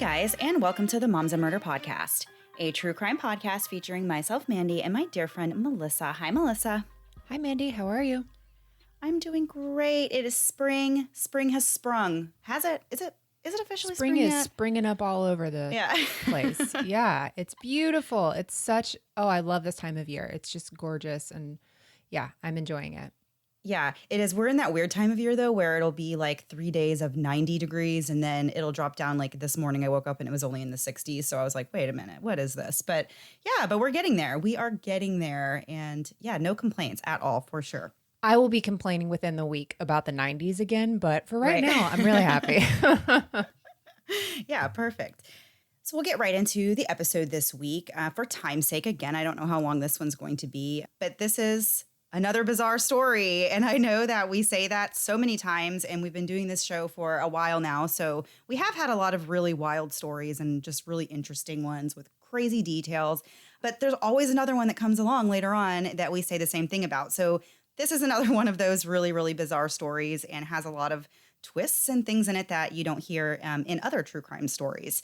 guys, and welcome to the Moms and Murder Podcast, a true crime podcast featuring myself, Mandy, and my dear friend, Melissa. Hi, Melissa. Hi, Mandy. How are you? I'm doing great. It is spring. Spring has sprung. Has it? Is it officially spring yet? Spring is springing up all over the place. Yeah, it's beautiful. It's such, I love this time of year. It's just gorgeous. And yeah, I'm enjoying it. Yeah, it is. We're in that weird time of year, though, where it'll be like 3 days of 90 degrees and then it'll drop down. Like this morning I woke up and it was only in the 60s. So I was like, wait a minute, what is this? But we're getting there. We are getting there. And yeah, no complaints at all, for sure. I will be complaining within the week about the 90s again. But for right now, I'm really happy. Yeah, perfect. So we'll get right into the episode this week. For time's sake, again, I don't know how long this one's going to be, but this is another bizarre story. And I know that we say that so many times, and we've been doing this show for a while now. So we have had a lot of really wild stories and just really interesting ones with crazy details. But there's always another one that comes along later on that we say the same thing about. So this is another one of those really, really bizarre stories and has a lot of twists and things in it that you don't hear in other true crime stories.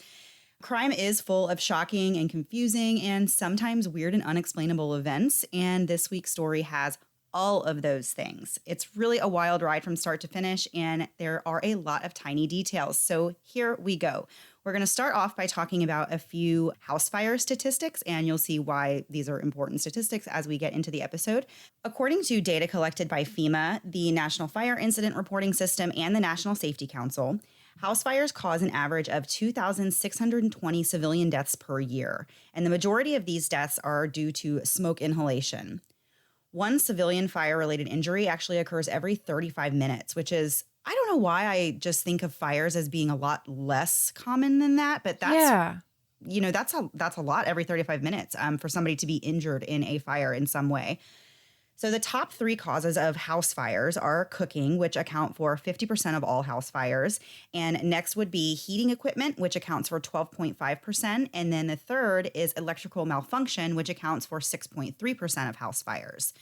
Crime is full of shocking and confusing and sometimes weird and unexplainable events, and this week's story has all of those things. It's really a wild ride from start to finish, and there are a lot of tiny details. So here we go. We're going to start off by talking about a few house fire statistics, and you'll see why these are important statistics as we get into the episode. According to data collected by FEMA, the National Fire Incident Reporting System, and the National Safety Council, house fires cause an average of 2,620 civilian deaths per year, and the majority of these deaths are due to smoke inhalation. One civilian fire-related injury actually occurs every 35 minutes, which is, I don't know why I just think of fires as being a lot less common than that, but that's a lot every 35 minutes for somebody to be injured in a fire in some way. So the top 3 causes of house fires are cooking, which account for 50% of all house fires. And next would be heating equipment, which accounts for 12.5%. And then the third is electrical malfunction, which accounts for 6.3% of house fires.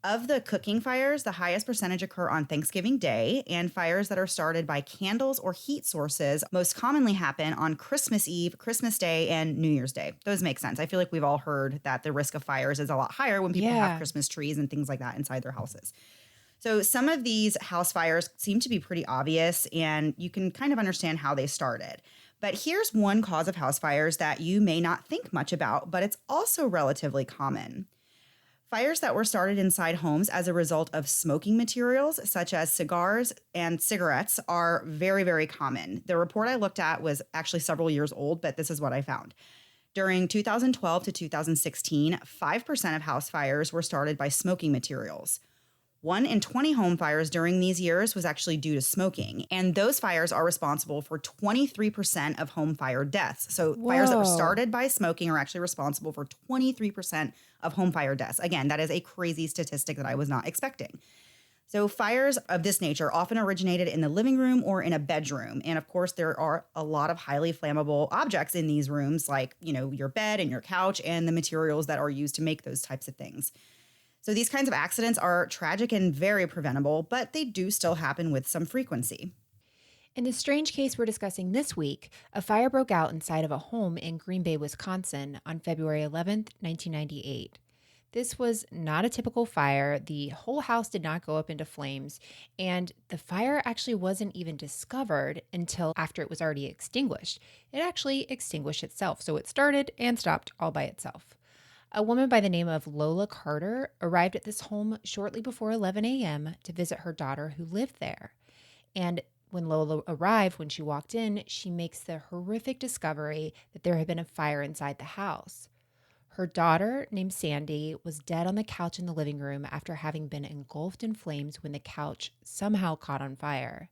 Of the cooking fires, the highest percentage occur on Thanksgiving Day, and fires that are started by candles or heat sources most commonly happen on Christmas Eve, Christmas Day, and New Year's Day. Those make sense. I feel like we've all heard that the risk of fires is a lot higher when people have Christmas trees and things like that inside their houses. So some of these house fires seem to be pretty obvious, and you can kind of understand how they started. But here's one cause of house fires that you may not think much about, but it's also relatively common. Fires that were started inside homes as a result of smoking materials, such as cigars and cigarettes, are very, very common. The report I looked at was actually several years old, but this is what I found. During 2012 to 2016, 5% of house fires were started by smoking materials. 1 in 20 home fires during these years was actually due to smoking, and those fires are responsible for 23% of home fire deaths. So fires that were started by smoking are actually responsible for 23% of home fire deaths. Again, that is a crazy statistic that I was not expecting. So fires of this nature often originated in the living room or in a bedroom. And of course, there are a lot of highly flammable objects in these rooms, like, your bed and your couch and the materials that are used to make those types of things. So these kinds of accidents are tragic and very preventable, but they do still happen with some frequency. In the strange case we're discussing this week, a fire broke out inside of a home in Green Bay, Wisconsin on February 11th, 1998. This was not a typical fire. The whole house did not go up into flames, and the fire actually wasn't even discovered until after it was already extinguished. It actually extinguished itself, so it started and stopped all by itself. A woman by the name of Lola Carter arrived at this home shortly before 11 a.m. to visit her daughter who lived there. And when Lola arrived, when she walked in, she makes the horrific discovery that there had been a fire inside the house. Her daughter, named Sandy, was dead on the couch in the living room after having been engulfed in flames when the couch somehow caught on fire.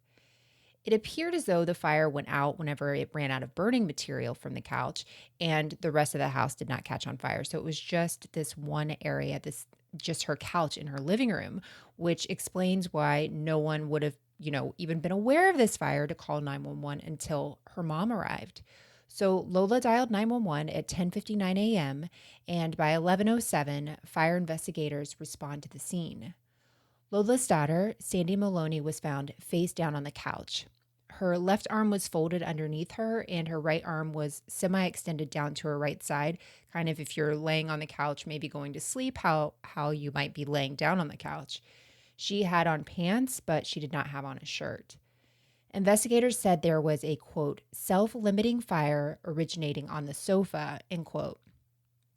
It appeared as though the fire went out whenever it ran out of burning material from the couch, and the rest of the house did not catch on fire. So it was just this one area, just her couch in her living room, which explains why no one would have, even been aware of this fire to call 911 until her mom arrived. So Lola dialed 911 at 10:59 a.m., and by 11:07, fire investigators respond to the scene. Lola's daughter, Sandy Maloney, was found face down on the couch. Her left arm was folded underneath her, and her right arm was semi-extended down to her right side, kind of if you're laying on the couch, maybe going to sleep, how you might be laying down on the couch. She had on pants, but she did not have on a shirt. Investigators said there was a, quote, self-limiting fire originating on the sofa, end quote.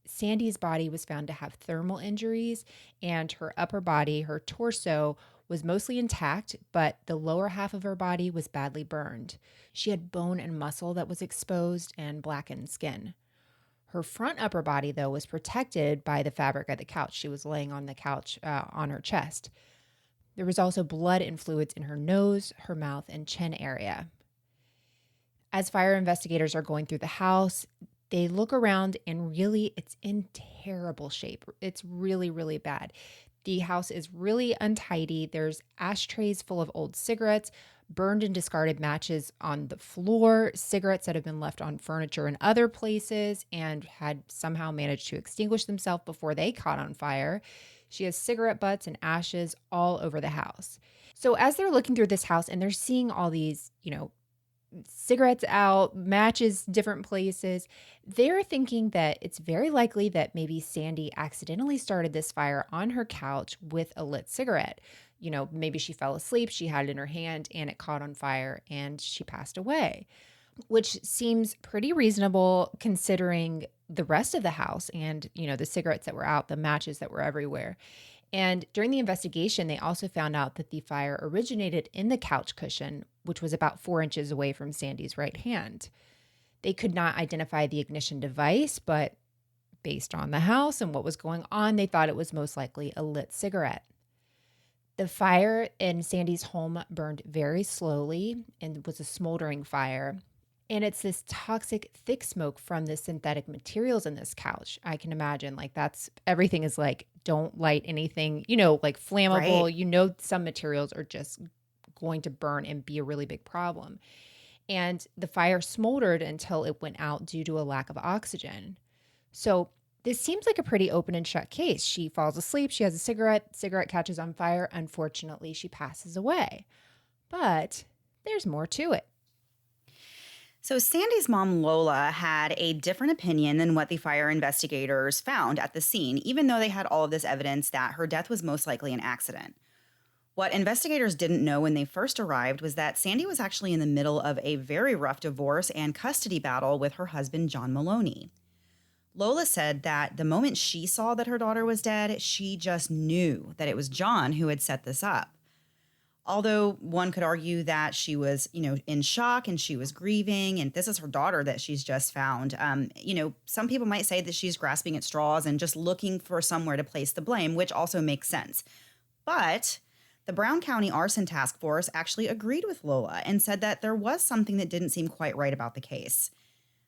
Sandy's body was found to have thermal injuries, and her upper body, her torso, was mostly intact, but the lower half of her body was badly burned. She had bone and muscle that was exposed and blackened skin. Her front upper body, though, was protected by the fabric of the couch. She was laying on the couch on her chest. There was also blood and fluids in her nose, her mouth, and chin area. As fire investigators are going through the house, they look around and really it's in terrible shape. It's really, really bad. The house is really untidy. There's ashtrays full of old cigarettes, burned and discarded matches on the floor, cigarettes that have been left on furniture and other places and had somehow managed to extinguish themselves before they caught on fire. She has cigarette butts and ashes all over the house. So as they're looking through this house and they're seeing all these, cigarettes out, matches different places, they're thinking that it's very likely that maybe Sandy accidentally started this fire on her couch with a lit cigarette. Maybe she fell asleep, she had it in her hand, and it caught on fire, and she passed away, which seems pretty reasonable considering the rest of the house and, the cigarettes that were out, the matches that were everywhere. And during the investigation, they also found out that the fire originated in the couch cushion, which was about 4 inches away from Sandy's right hand. They could not identify the ignition device, but based on the house and what was going on, they thought it was most likely a lit cigarette. The fire in Sandy's home burned very slowly and was a smoldering fire. And it's this toxic, thick smoke from the synthetic materials in this couch. I can imagine everything is don't light anything, flammable. Right. Some materials are just going to burn and be a really big problem. And the fire smoldered until it went out due to a lack of oxygen. So this seems like a pretty open and shut case. She falls asleep, she has a cigarette catches on fire. Unfortunately, she passes away. But there's more to it. So Sandy's mom, Lola, had a different opinion than what the fire investigators found at the scene, even though they had all of this evidence that her death was most likely an accident. What investigators didn't know when they first arrived was that Sandy was actually in the middle of a very rough divorce and custody battle with her husband, John Maloney. Lola said that the moment she saw that her daughter was dead, she just knew that it was John who had set this up. Although one could argue that she was, in shock and she was grieving, and this is her daughter that she's just found. Some people might say that she's grasping at straws and just looking for somewhere to place the blame, which also makes sense. But the Brown County Arson Task Force actually agreed with Lola and said that there was something that didn't seem quite right about the case.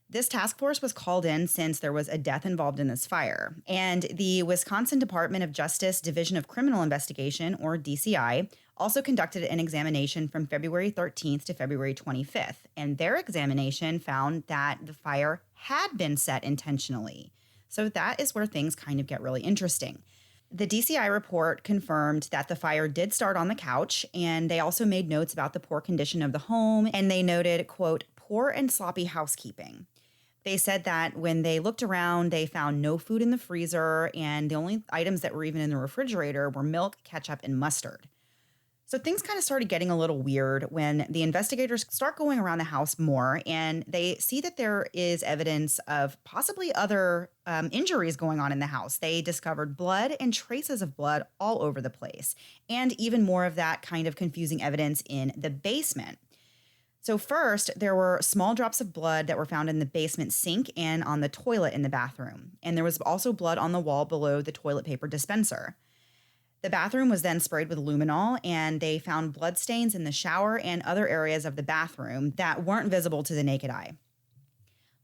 This task force was called in since there was a death involved in this fire, and the Wisconsin Department of Justice Division of Criminal Investigation, or DCI, also conducted an examination from February 13th to February 25th, and their examination found that the fire had been set intentionally. So that is where things kind of get really interesting. The DCI report confirmed that the fire did start on the couch, and they also made notes about the poor condition of the home, and they noted, quote, poor and sloppy housekeeping. They said that when they looked around, they found no food in the freezer, and the only items that were even in the refrigerator were milk, ketchup, and mustard. So things kind of started getting a little weird when the investigators start going around the house more, and they see that there is evidence of possibly other injuries going on in the house. They discovered blood and traces of blood all over the place, and even more of that kind of confusing evidence in the basement. So first, there were small drops of blood that were found in the basement sink and on the toilet in the bathroom. And there was also blood on the wall below the toilet paper dispenser. The bathroom was then sprayed with luminol, and they found blood stains in the shower and other areas of the bathroom that weren't visible to the naked eye.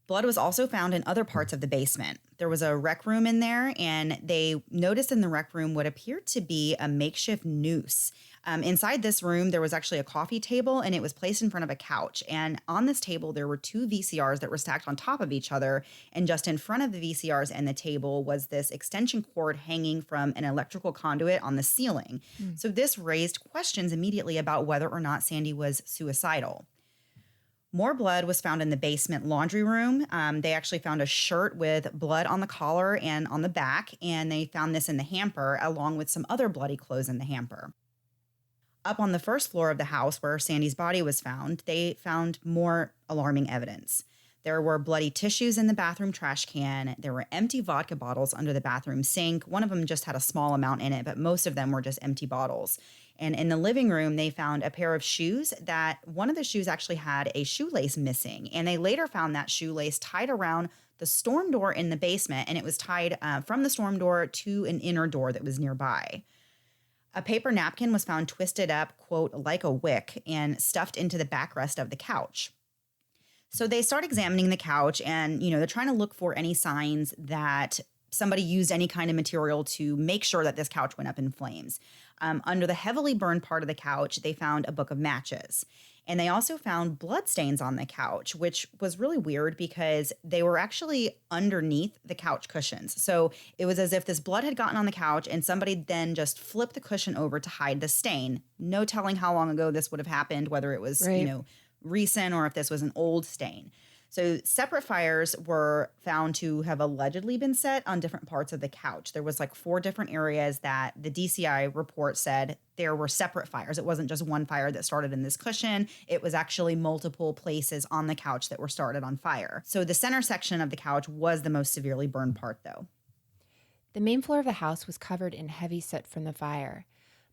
Blood was also found in other parts of the basement. There was a rec room in there, and they noticed in the rec room what appeared to be a makeshift noose. Inside this room, there was actually a coffee table, and it was placed in front of a couch. And on this table, there were 2 VCRs that were stacked on top of each other. And just in front of the VCRs and the table was this extension cord hanging from an electrical conduit on the ceiling. So this raised questions immediately about whether or not Sandy was suicidal. More blood was found in the basement laundry room. They actually found a shirt with blood on the collar and on the back, and they found this in the hamper along with some other bloody clothes in the hamper. Up on the first floor of the house where Sandy's body was found, they found more alarming evidence. There were bloody tissues in the bathroom trash can. There were empty vodka bottles under the bathroom sink. One of them just had a small amount in it, but most of them were just empty bottles. And in the living room, they found a pair of shoes that one of the shoes actually had a shoelace missing. And they later found that shoelace tied around the storm door in the basement, and it was tied from the storm door to an inner door that was nearby. A paper napkin was found twisted up, quote, like a wick, and stuffed into the backrest of the couch. So they start examining the couch and, they're trying to look for any signs that somebody used any kind of material to make sure that this couch went up in flames. Under the heavily burned part of the couch, they found a book of matches. And they also found bloodstains on the couch, which was really weird because they were actually underneath the couch cushions. So it was as if this blood had gotten on the couch and somebody then just flipped the cushion over to hide the stain. No telling how long ago this would have happened, whether it was, Right. recent or if this was an old stain. So separate fires were found to have allegedly been set on different parts of the couch. There was like 4 different areas that the DCI report said there were separate fires. It wasn't just one fire that started in this cushion. It was actually multiple places on the couch that were started on fire. So the center section of the couch was the most severely burned part, though. The main floor of the house was covered in heavy soot from the fire.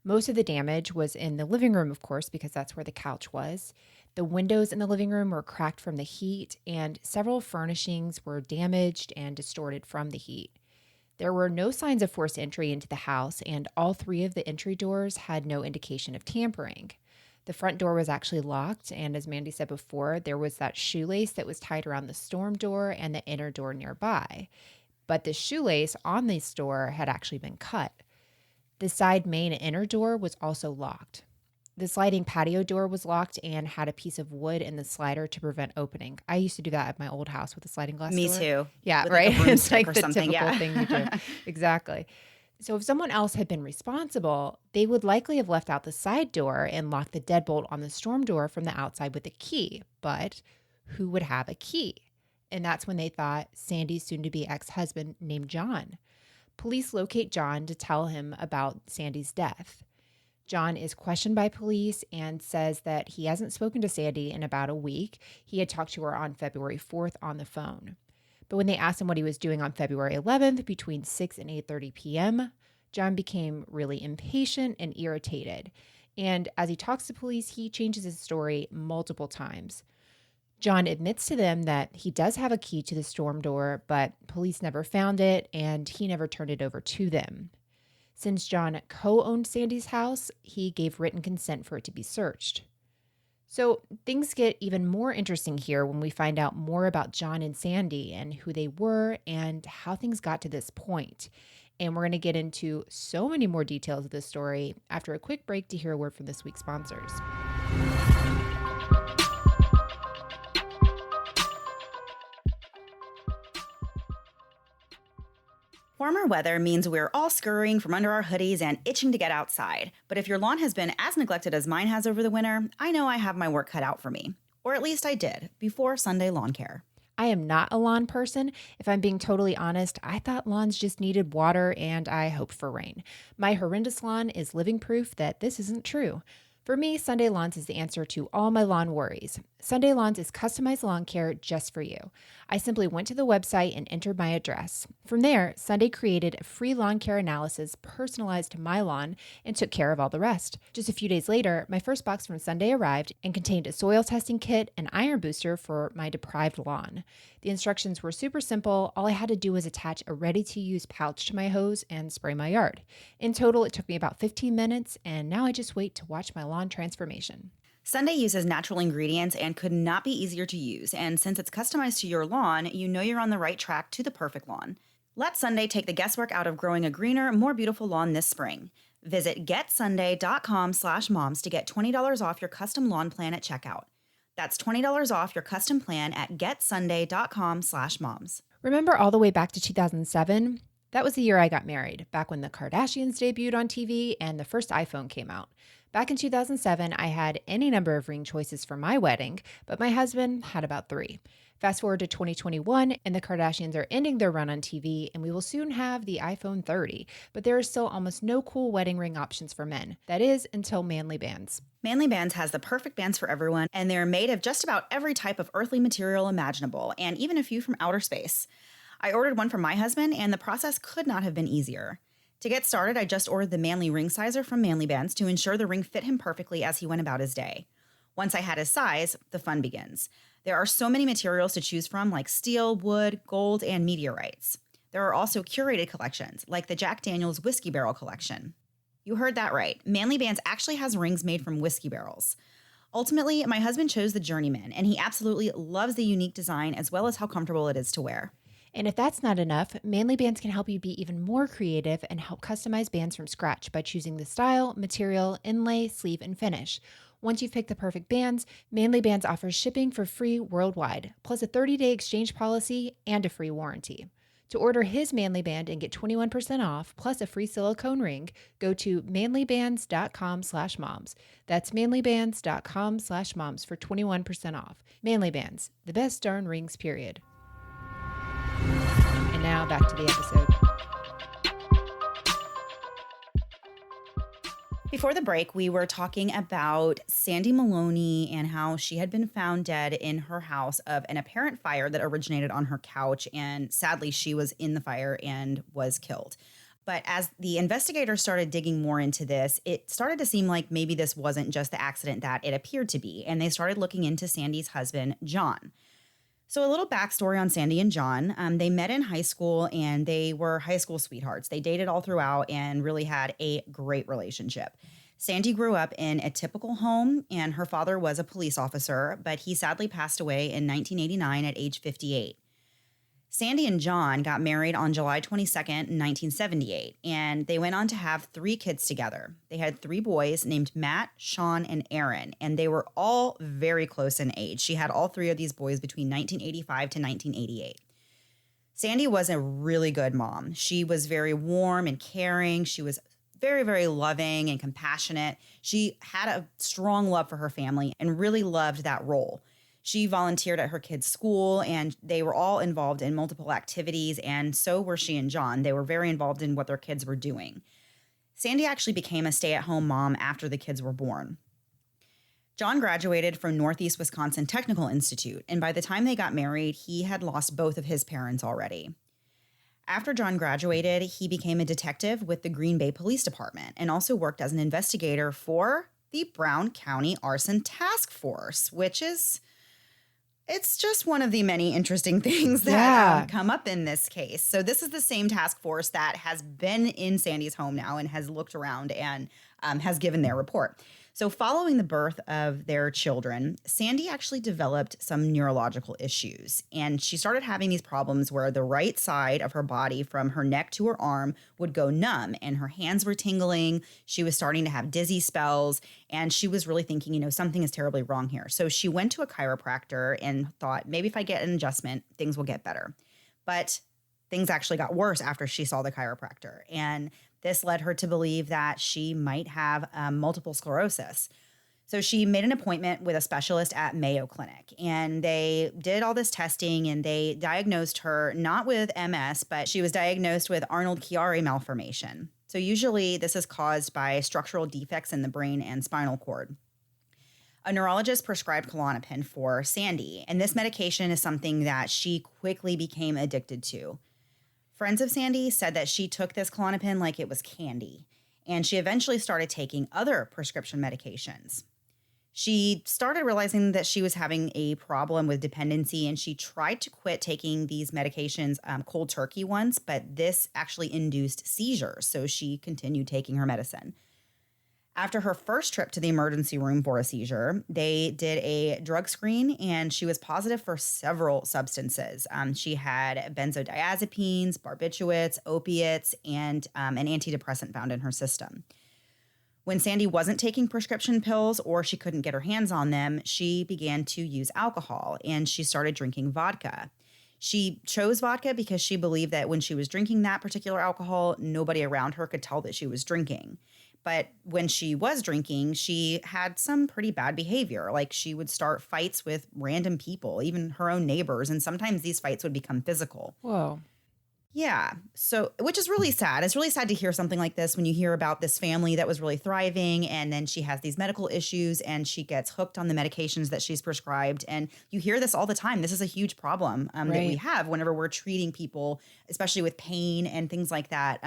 Most of the damage was in the living room, of course, because that's where the couch was. The windows in the living room were cracked from the heat, and several furnishings were damaged and distorted from the heat. There were no signs of forced entry into the house, and all 3 of the entry doors had no indication of tampering. The front door was actually locked, and as Mandy said before, there was that shoelace that was tied around the storm door and the inner door nearby. But the shoelace on this door had actually been cut. The side main inner door was also locked. The sliding patio door was locked and had a piece of wood in the slider to prevent opening. I used to do that at my old house with a sliding glass door. Me too. Yeah, With right? like a It's like broomstick or the something. typical Yeah. thing you do. Exactly. So if someone else had been responsible, they would likely have left out the side door and locked the deadbolt on the storm door from the outside with a key. But who would have a key? And that's when they thought Sandy's soon-to-be ex-husband named John. Police locate John to tell him about Sandy's death. John is questioned by police and says that he hasn't spoken to Sandy in about a week. He had talked to her on February 4th on the phone. But when they asked him what he was doing on February 11th between 6 and 8:30 p.m., John became really impatient and irritated. And as he talks to police, he changes his story multiple times. John admits to them that he does have a key to the storm door, but police never found it and he never turned it over to them. Since John co-owned Sandy's house, he gave written consent for it to be searched. So things get even more interesting here when we find out more about John and Sandy and who they were and how things got to this point. And we're going to get into so many more details of this story after a quick break to hear a word from this week's sponsors. Warmer weather means we're all scurrying from under our hoodies and itching to get outside. But if your lawn has been as neglected as mine has over the winter, I know I have my work cut out for me. Or at least I did, before Sunday Lawn Care. I am not a lawn person. If I'm being totally honest, I thought lawns just needed water and I hoped for rain. My horrendous lawn is living proof that this isn't true. For me, Sunday Lawns is the answer to all my lawn worries. Sunday Lawns is customized lawn care just for you. I simply went to the website and entered my address. From there, Sunday created a free lawn care analysis personalized to my lawn and took care of all the rest. Just a few days later, my first box from Sunday arrived and contained a soil testing kit and iron booster for my deprived lawn. The instructions were super simple. All I had to do was attach a ready-to-use pouch to my hose and spray my yard. In total, it took me about 15 minutes, and now I just wait to watch my lawn transformation. Sunday uses natural ingredients and could not be easier to use. And since it's customized to your lawn, you know you're on the right track to the perfect lawn. Let Sunday take the guesswork out of growing a greener, more beautiful lawn this spring. Visit getsunday.com/moms to get $20 off your custom lawn plan at checkout. That's $20 off your custom plan at getsunday.com/moms. Remember all the way back to 2007? That was the year I got married, back when the Kardashians debuted on TV and the first iPhone came out. Back in 2007, I had any number of ring choices for my wedding, but my husband had about three. Fast forward to 2021, and the Kardashians are ending their run on TV, and we will soon have the iPhone 30. But there are still almost no cool wedding ring options for men. That is, until Manly Bands. Manly Bands has the perfect bands for everyone, and they're made of just about every type of earthly material imaginable, and even a few from outer space. I ordered one for my husband, and the process could not have been easier. To get started, I just ordered the Manly ring sizer from Manly Bands to ensure the ring fit him perfectly as he went about his day. Once I had his size, the fun begins. There are so many materials to choose from, like steel, wood, gold, and meteorites. There are also curated collections, like the Jack Daniel's Whiskey Barrel collection. You heard that right. Manly Bands actually has rings made from whiskey barrels. Ultimately, my husband chose the Journeyman, and he absolutely loves the unique design as well as how comfortable it is to wear. And if that's not enough, Manly Bands can help you be even more creative and help customize bands from scratch by choosing the style, material, inlay, sleeve, and finish. Once you've picked the perfect bands, Manly Bands offers shipping for free worldwide, plus a 30-day exchange policy and a free warranty. To order his Manly Band and get 21% off, plus a free silicone ring, go to manlybands.com/moms. That's manlybands.com/moms for 21% off. Manly Bands, the best darn rings, period. And now back to the episode. Before the break, we were talking about Sandy Maloney and how she had been found dead in her house of an apparent fire that originated on her couch. And sadly, she was in the fire and was killed. But as the investigators started digging more into this, it started to seem like maybe this wasn't just the accident that it appeared to be. And they started looking into Sandy's husband, John. So a little backstory on Sandy and John. They met in high school and they were high school sweethearts. They dated all throughout and really had a great relationship. Sandy grew up in a typical home and her father was a police officer, but he sadly passed away in 1989 at age 58. Sandy and John got married on July 22nd, 1978, and they went on to have 3 kids together. They had 3 boys named Matt, Sean, and Aaron, and they were all very close in age. She had all 3 of these boys between 1985 to 1988. Sandy was a really good mom. She was very warm and caring. She was very, very loving and compassionate. She had a strong love for her family and really loved that role. She volunteered at her kids' school, and they were all involved in multiple activities, and so were she and John. They were very involved in what their kids were doing. Sandy actually became a stay-at-home mom after the kids were born. John graduated from Northeast Wisconsin Technical Institute, and by the time they got married, he had lost both of his parents already. After John graduated, he became a detective with the Green Bay Police Department and also worked as an investigator for the Brown County Arson Task Force, which is... it's just one of the many interesting things that come up in this case. So this is the same task force that has been in Sandy's home now and has looked around and has given their report. So following the birth of their children, Sandy actually developed some neurological issues. And she started having these problems where the right side of her body from her neck to her arm would go numb and her hands were tingling. She was starting to have dizzy spells and she was really thinking, something is terribly wrong here. So she went to a chiropractor and thought, maybe if I get an adjustment, things will get better. But things actually got worse after she saw the chiropractor. And this led her to believe that she might have multiple sclerosis. So she made an appointment with a specialist at Mayo Clinic, and they did all this testing, and they diagnosed her not with MS, but she was diagnosed with Arnold-Chiari malformation. So usually this is caused by structural defects in the brain and spinal cord. A neurologist prescribed Klonopin for Sandy, and this medication is something that she quickly became addicted to. Friends of Sandy said that she took this Klonopin like it was candy, and she eventually started taking other prescription medications. She started realizing that she was having a problem with dependency, and she tried to quit taking these medications cold turkey once, but this actually induced seizures, so she continued taking her medicine. After her first trip to the emergency room for a seizure, they did a drug screen and she was positive for several substances. She had benzodiazepines, barbiturates, opiates, and an antidepressant found in her system. When Sandy wasn't taking prescription pills or she couldn't get her hands on them, she began to use alcohol and she started drinking vodka. She chose vodka because she believed that when she was drinking that particular alcohol, nobody around her could tell that she was drinking. But when she was drinking, she had some pretty bad behavior. Like she would start fights with random people, even her own neighbors. And sometimes these fights would become physical. Whoa. Yeah. So, which is really sad. It's really sad to hear something like this when you hear about this family that was really thriving and then she has these medical issues and she gets hooked on the medications that she's prescribed. And you hear this all the time. This is a huge problem that we Right. have whenever we're treating people, especially with pain and things like that.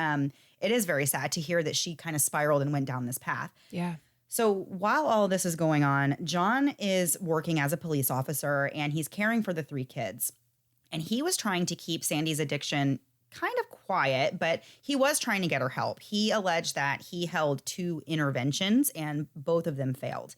It is very sad to hear that she kind of spiraled and went down this path. Yeah. So while all this is going on, John is working as a police officer and he's caring for the 3 kids. And he was trying to keep Sandy's addiction kind of quiet, but he was trying to get her help. He alleged that he held 2 interventions and both of them failed.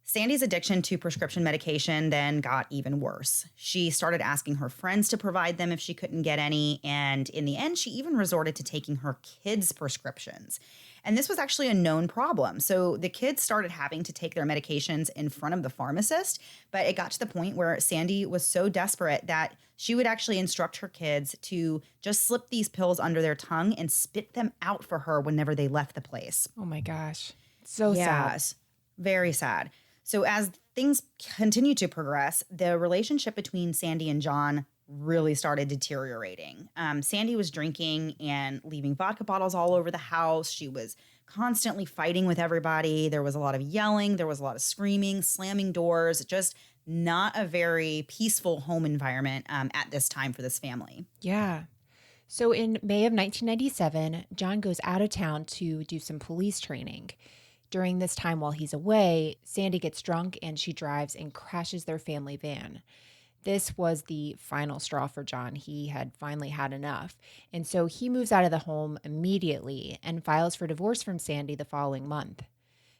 Sandy's addiction to prescription medication then got even worse. She started asking her friends to provide them if she couldn't get any, and in the end, she even resorted to taking her kids' prescriptions. And this was actually a known problem. So the kids started having to take their medications in front of the pharmacist, but it got to the point where Sandy was so desperate that she would actually instruct her kids to just slip these pills under their tongue and spit them out for her whenever they left the place. Oh my gosh. So sad. Yes, very sad. So as things continue to progress, the relationship between Sandy and John really started deteriorating. Sandy was drinking and leaving vodka bottles all over the house. She was constantly fighting with everybody. There was a lot of yelling. There was a lot of screaming, slamming doors, just not a very peaceful home environment at this time for this family. Yeah. So in May of 1997, John goes out of town to do some police training. During this time while he's away, Sandy gets drunk and she drives and crashes their family van. This was the final straw for John. He had finally had enough. And so he moves out of the home immediately and files for divorce from Sandy the following month.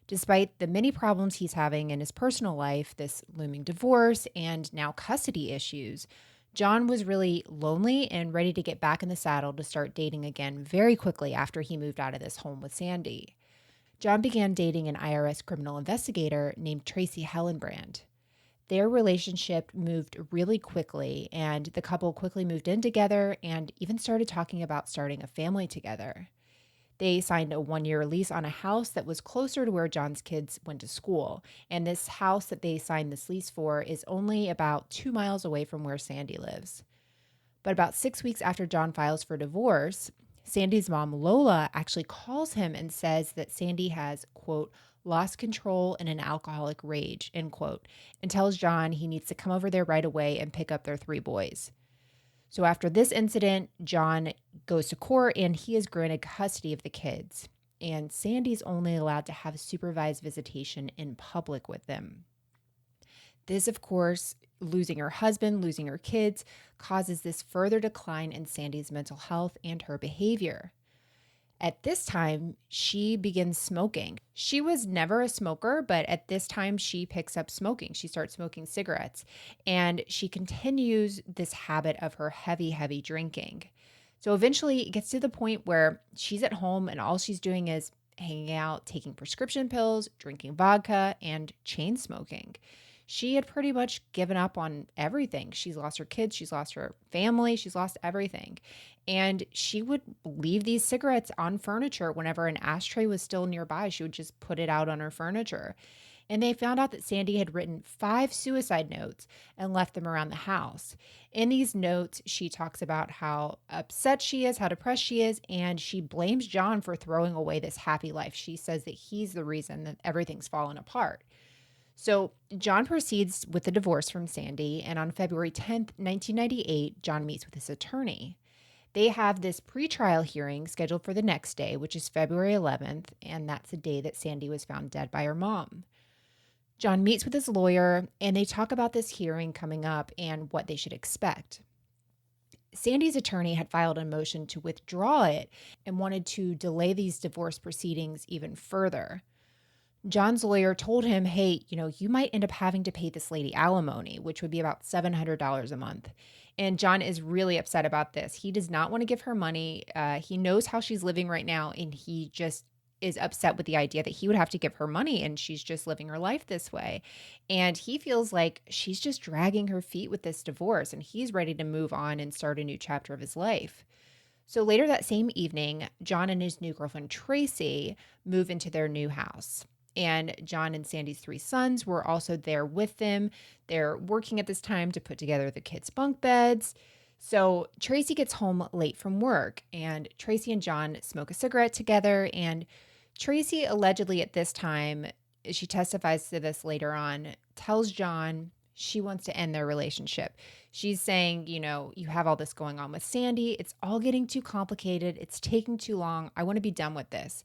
Despite the many problems he's having in his personal life, this looming divorce and now custody issues, John was really lonely and ready to get back in the saddle to start dating again very quickly after he moved out of this home with Sandy. John began dating an IRS criminal investigator named Tracy Hellenbrand. Their relationship moved really quickly, and the couple quickly moved in together and even started talking about starting a family together. They signed a 1-year lease on a house that was closer to where John's kids went to school, and this house that they signed this lease for is only about 2 miles away from where Sandy lives. But about 6 weeks after John files for divorce, Sandy's mom, Lola, actually calls him and says that Sandy has, quote, lost control in an alcoholic rage, end quote, and tells John he needs to come over there right away and pick up their 3 boys. So after this incident, John goes to court and he is granted custody of the kids. And Sandy's only allowed to have supervised visitation in public with them. This, of course, losing her husband, losing her kids, causes this further decline in Sandy's mental health and her behavior. At this time, she begins smoking. She was never a smoker, but at this time, she picks up smoking. She starts smoking cigarettes, and she continues this habit of her heavy drinking. So eventually, it gets to the point where she's at home and all she's doing is hanging out, taking prescription pills, drinking vodka, and chain smoking. She had pretty much given up on everything. She's lost her kids, she's lost her family, she's lost everything. And she would leave these cigarettes on furniture whenever an ashtray was still nearby. She would just put it out on her furniture. And they found out that Sandy had written 5 suicide notes and left them around the house. In these notes, she talks about how upset she is, how depressed she is, and she blames John for throwing away this happy life. She says that he's the reason that everything's fallen apart. So John proceeds with the divorce from Sandy, and on February 10th, 1998, John meets with his attorney. They have this pretrial hearing scheduled for the next day, which is February 11th, and that's the day that Sandy was found dead by her mom. John meets with his lawyer, and they talk about this hearing coming up and what they should expect. Sandy's attorney had filed a motion to withdraw it and wanted to delay these divorce proceedings even further. John's lawyer told him, hey, you might end up having to pay this lady alimony, which would be about $700 a month. And John is really upset about this. He does not want to give her money. He knows how she's living right now, and he just is upset with the idea that he would have to give her money and she's just living her life this way. And he feels like she's just dragging her feet with this divorce and he's ready to move on and start a new chapter of his life. So later that same evening, John and his new girlfriend, Tracy, move into their new house. And John and Sandy's 3 sons were also there with them. They're working at this time to put together the kids' bunk beds. So Tracy gets home late from work, and Tracy and John smoke a cigarette together. And Tracy allegedly at this time, she testifies to this later on, tells John she wants to end their relationship. She's saying, you have all this going on with Sandy. It's all getting too complicated. It's taking too long. I want to be done with this.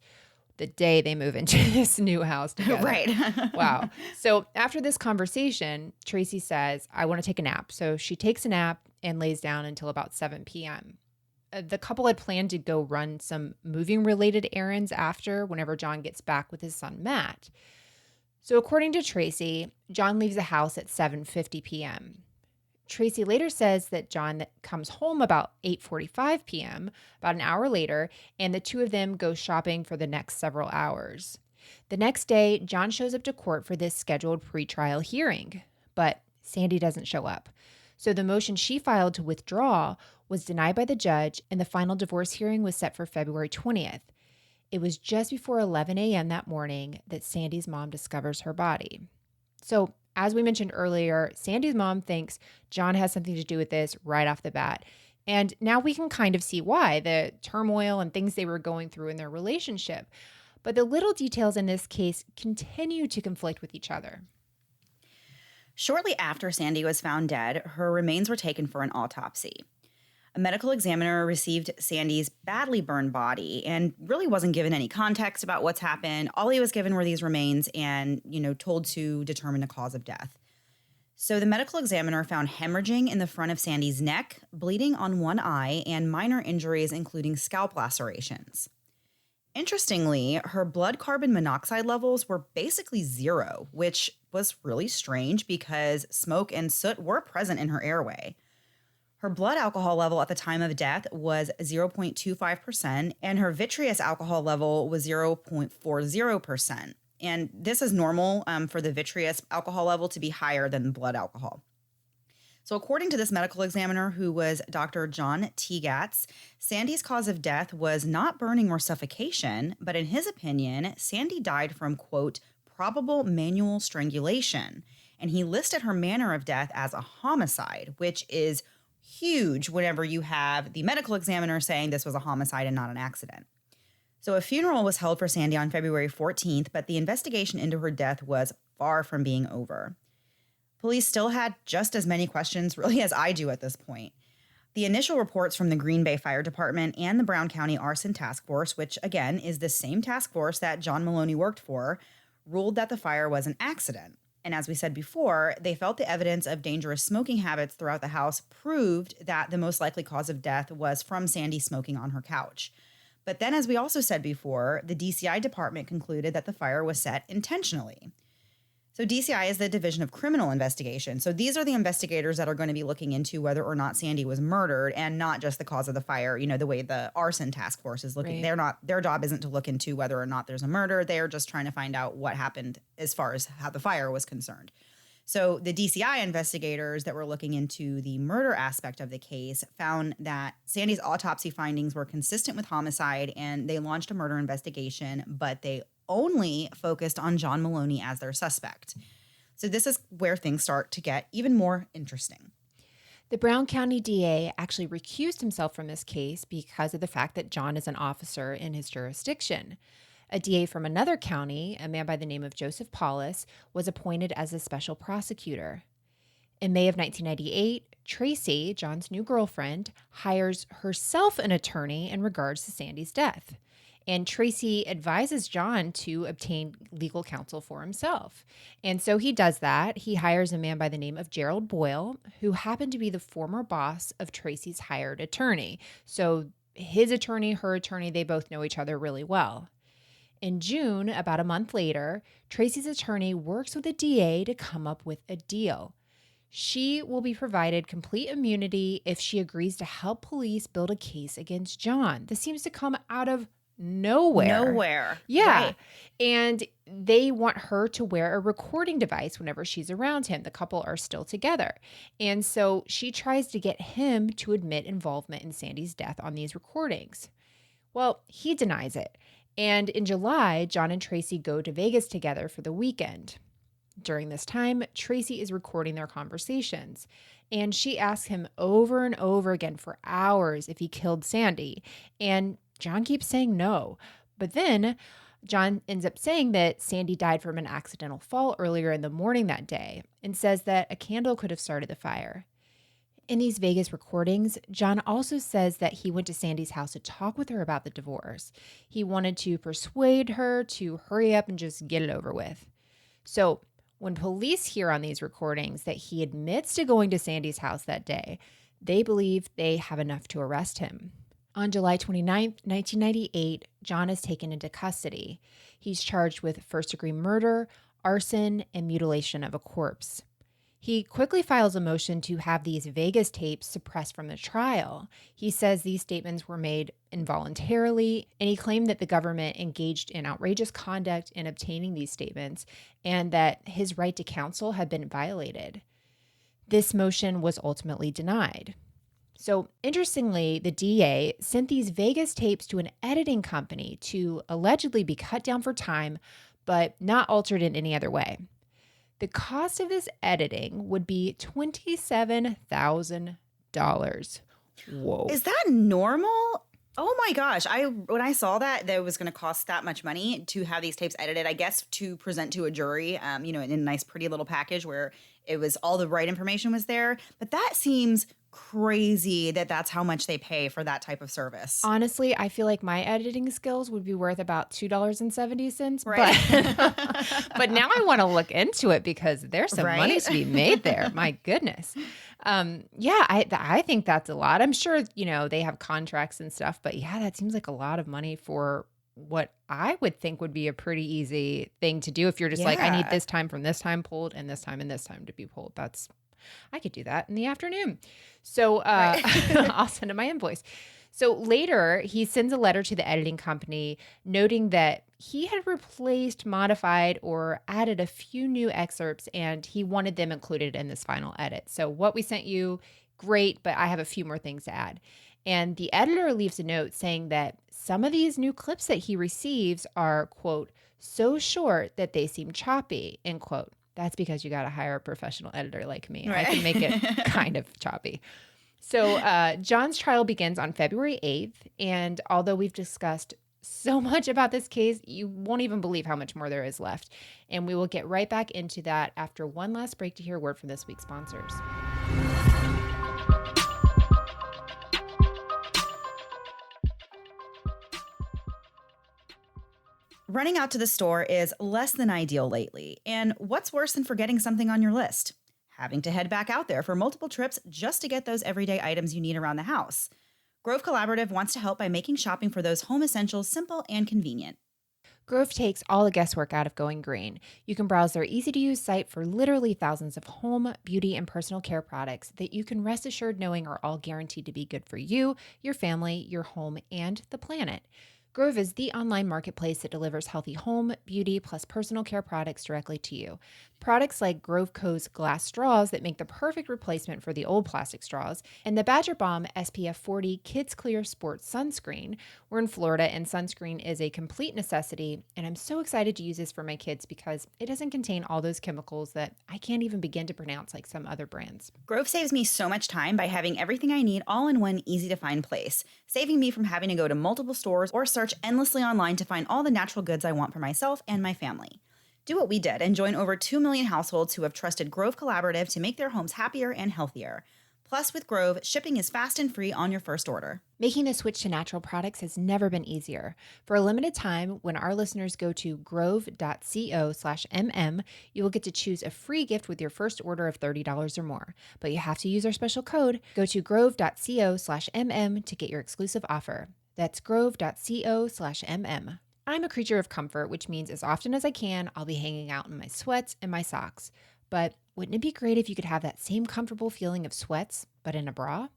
The day they move into this new house together. Right. Wow. So after this conversation, Tracy says, I want to take a nap. So she takes a nap and lays down until about 7 p.m. The couple had planned to go run some moving related errands after whenever John gets back with his son, Matt. So according to Tracy, John leaves the house at 7:50 p.m. Tracy later says that John comes home about 8:45 p.m., about an hour later, and the two of them go shopping for the next several hours. The next day, John shows up to court for this scheduled pretrial hearing, but Sandy doesn't show up. So the motion she filed to withdraw was denied by the judge, and the final divorce hearing was set for February 20th. It was just before 11 a.m. that morning that Sandy's mom discovers her body. So, as we mentioned earlier, Sandy's mom thinks John has something to do with this right off the bat. And now we can kind of see why, the turmoil and things they were going through in their relationship. But the little details in this case continue to conflict with each other. Shortly after Sandy was found dead, her remains were taken for an autopsy. A medical examiner received Sandy's badly burned body and really wasn't given any context about what's happened. All he was given were these remains and, told to determine the cause of death. So the medical examiner found hemorrhaging in the front of Sandy's neck, bleeding on one eye, and minor injuries, including scalp lacerations. Interestingly, her blood carbon monoxide levels were basically 0, which was really strange because smoke and soot were present in her airway. Her blood alcohol level at the time of death was 0.25%, and her vitreous alcohol level was 0.40%. And this is normal for the vitreous alcohol level to be higher than blood alcohol. So according to this medical examiner, who was Dr. John Tegatz, Sandy's cause of death was not burning or suffocation, but in his opinion, Sandy died from, quote, probable manual strangulation. And he listed her manner of death as a homicide, which is huge whenever you have the medical examiner saying this was a homicide and not an accident. So a funeral was held for Sandy on February 14th, but the investigation into her death was far from being over. Police still had just as many questions really as I do at this point. The initial reports from the Green Bay Fire Department and the Brown County Arson Task Force, which again is the same task force that John Maloney worked for, ruled that the fire was an accident. And as we said before, they felt the evidence of dangerous smoking habits throughout the house proved that the most likely cause of death was from Sandy smoking on her couch. But then, as we also said before, the DCI department concluded that the fire was set intentionally. So DCI is the Division of Criminal Investigation. So these are the investigators that are going to be looking into whether or not Sandy was murdered and not just the cause of the fire, the way the arson task force is looking. Right. Their job isn't to look into whether or not there's a murder. They're just trying to find out what happened as far as how the fire was concerned. So the DCI investigators that were looking into the murder aspect of the case found that Sandy's autopsy findings were consistent with homicide, and they launched a murder investigation, but they only focused on John Maloney as their suspect. So this is where things start to get even more interesting. The Brown County DA actually recused himself from this case because of the fact that John is an officer in his jurisdiction. A DA from another county, a man by the name of Joseph Paulus, was appointed as a special prosecutor. In May of 1998, Tracy, John's new girlfriend, hires herself an attorney in regards to Sandy's death. And Tracy advises John to obtain legal counsel for himself. And so he does that. He hires a man by the name of Gerald Boyle, who happened to be the former boss of Tracy's hired attorney. So his attorney, her attorney, they both know each other really well. In June, about a month later, Tracy's attorney works with the DA to come up with a deal. She will be provided complete immunity if she agrees to help police build a case against John. This seems to come out of nowhere. Nowhere. Yeah. Right. And they want her to wear a recording device whenever she's around him. The couple are still together. And so she tries to get him to admit involvement in Sandy's death on these recordings. Well, he denies it. And in July, John and Tracy go to Vegas together for the weekend. During this time, Tracy is recording their conversations. And she asks him over and over again for hours if he killed Sandy. And John keeps saying no. But then John ends up saying that Sandy died from an accidental fall earlier in the morning that day and says that a candle could have started the fire. In these Vegas recordings, John also says that he went to Sandy's house to talk with her about the divorce. He wanted to persuade her to hurry up and just get it over with. So when police hear on these recordings that he admits to going to Sandy's house that day, they believe they have enough to arrest him. On July 29th, 1998, John is taken into custody. He's charged with first-degree murder, arson, and mutilation of a corpse. He quickly files a motion to have these Vegas tapes suppressed from the trial. He says these statements were made involuntarily, and he claimed that the government engaged in outrageous conduct in obtaining these statements and that his right to counsel had been violated. This motion was ultimately denied. So, interestingly, the DA sent these Vegas tapes to an editing company to allegedly be cut down for time, but not altered in any other way. The cost of this editing would be $27,000. Whoa. Is that normal? Oh my gosh. When I saw that it was going to cost that much money to have these tapes edited, I guess to present to a jury, in a nice, pretty little package where it was all the right information was there. But that seems crazy that that's how much they pay for that type of service. Honestly, I feel like my editing skills would be worth about $2.70. Right. But now I want to look into it because there's some money to be made there. My goodness. I think that's a lot. I'm sure, they have contracts and stuff, but yeah, that seems like a lot of money for what I would think would be a pretty easy thing to do if you're just like, I need this time from this time pulled and this time to be pulled. I could do that in the afternoon. So I'll send him my invoice. So later, he sends a letter to the editing company noting that he had replaced, modified, or added a few new excerpts, and he wanted them included in this final edit. So what we sent you, great, but I have a few more things to add. And the editor leaves a note saying that some of these new clips that he receives are, quote, so short that they seem choppy, end quote. That's because you got to hire a professional editor like me. Right. I can make it kind of choppy. So John's trial begins on February 8th. And although we've discussed so much about this case, you won't even believe how much more there is left. And we will get right back into that after one last break to hear a word from this week's sponsors. Running out to the store is less than ideal lately. And what's worse than forgetting something on your list? Having to head back out there for multiple trips just to get those everyday items you need around the house. Grove Collaborative wants to help by making shopping for those home essentials simple and convenient. Grove takes all the guesswork out of going green. You can browse their easy-to-use site for literally thousands of home, beauty, and personal care products that you can rest assured knowing are all guaranteed to be good for you, your family, your home, and the planet. Grove is the online marketplace that delivers healthy home, beauty, plus personal care products directly to you. Products like Grove Co's glass straws that make the perfect replacement for the old plastic straws, and the Badger Balm SPF 40 Kids Clear Sports Sunscreen. We're in Florida, and sunscreen is a complete necessity, and I'm so excited to use this for my kids because it doesn't contain all those chemicals that I can't even begin to pronounce like some other brands. Grove saves me so much time by having everything I need all in one easy-to-find place, saving me from having to go to multiple stores or search endlessly online to find all the natural goods I want for myself and my family. Do what we did and join over 2 million households who have trusted Grove Collaborative to make their homes happier and healthier. Plus, with Grove, shipping is fast and free on your first order. Making the switch to natural products has never been easier. For a limited time, when our listeners go to grove.co/mm, you will get to choose a free gift with your first order of $30 or more. But you have to use our special code. Go to grove.co/mm to get your exclusive offer. That's grove.co/mm. I'm a creature of comfort, which means as often as I can, I'll be hanging out in my sweats and my socks. But wouldn't it be great if you could have that same comfortable feeling of sweats, but in a bra?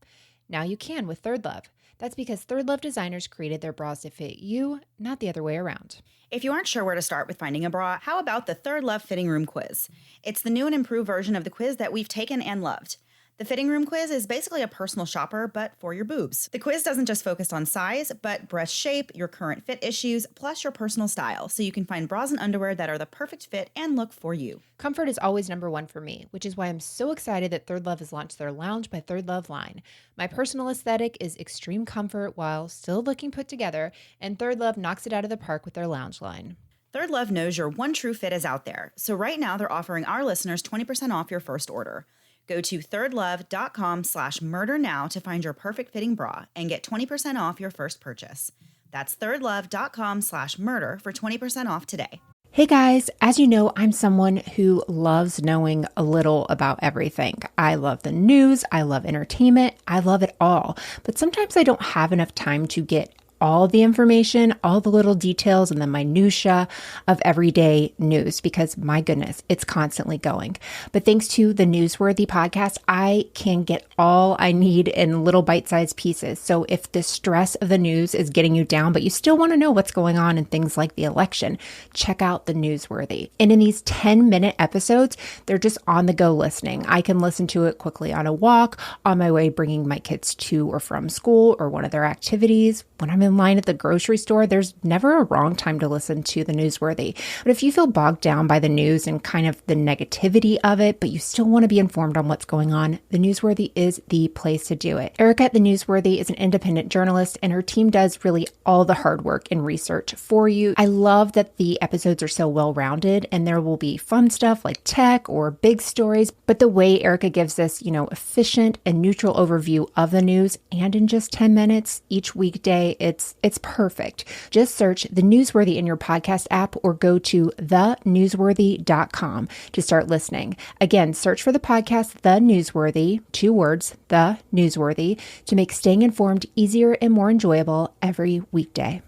Now you can with Third Love. That's because Third Love designers created their bras to fit you, not the other way around. If you aren't sure where to start with finding a bra, how about the Third Love Fitting Room Quiz? It's the new and improved version of the quiz that we've taken and loved. The Fitting Room Quiz is basically a personal shopper, but for your boobs. The quiz doesn't just focus on size, but breast shape, your current fit issues, plus your personal style, so you can find bras and underwear that are the perfect fit and look for you. Comfort is always number one for me, which is why I'm so excited that Third Love has launched their Lounge by Third Love line. My personal aesthetic is extreme comfort while still looking put together, and Third Love knocks it out of the park with their Lounge line. Third Love knows your one true fit is out there, so right now they're offering our listeners 20% off your first order. Go to thirdlove.com/murder now to find your perfect fitting bra and get 20% off your first purchase. That's thirdlove.com/murder for 20% off today. Hey guys, as you know, I'm someone who loves knowing a little about everything. I love the news, I love entertainment, I love it all. But sometimes I don't have enough time to get all the information, all the little details and the minutia of everyday news because my goodness, it's constantly going. But thanks to the Newsworthy podcast, I can get all I need in little bite-sized pieces. So if the stress of the news is getting you down, but you still want to know what's going on in things like the election, check out the Newsworthy. And in these 10-minute episodes, they're just on the go listening. I can listen to it quickly on a walk, on my way bringing my kids to or from school or one of their activities. When I'm in line at the grocery store, there's never a wrong time to listen to the Newsworthy. But if you feel bogged down by the news and kind of the negativity of it, but you still want to be informed on what's going on, the Newsworthy is the place to do it. Erica at the Newsworthy is an independent journalist, and her team does really all the hard work and research for you. I love that the episodes are so well-rounded, and there will be fun stuff like tech or big stories, but the way Erica gives this, efficient and neutral overview of the news, and in just 10 minutes each weekday, it's perfect. Just search The Newsworthy in your podcast app or go to thenewsworthy.com to start listening. Again, search for the podcast The Newsworthy, 2 words, The Newsworthy, to make staying informed easier and more enjoyable every weekday.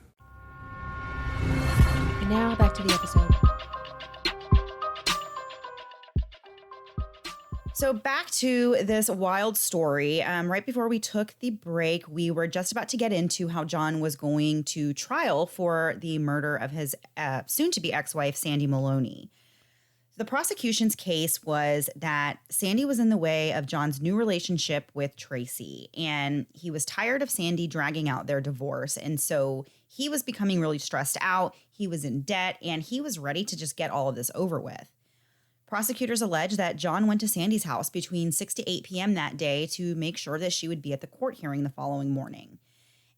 And now back to the episode. So back to this wild story. Right before we took the break, we were just about to get into how John was going to trial for the murder of his soon-to-be ex-wife, Sandy Maloney. The prosecution's case was that Sandy was in the way of John's new relationship with Tracy, and he was tired of Sandy dragging out their divorce. And so he was becoming really stressed out. He was in debt, and he was ready to just get all of this over with. Prosecutors allege that John went to Sandy's house between 6 to 8 p.m. that day to make sure that she would be at the court hearing the following morning.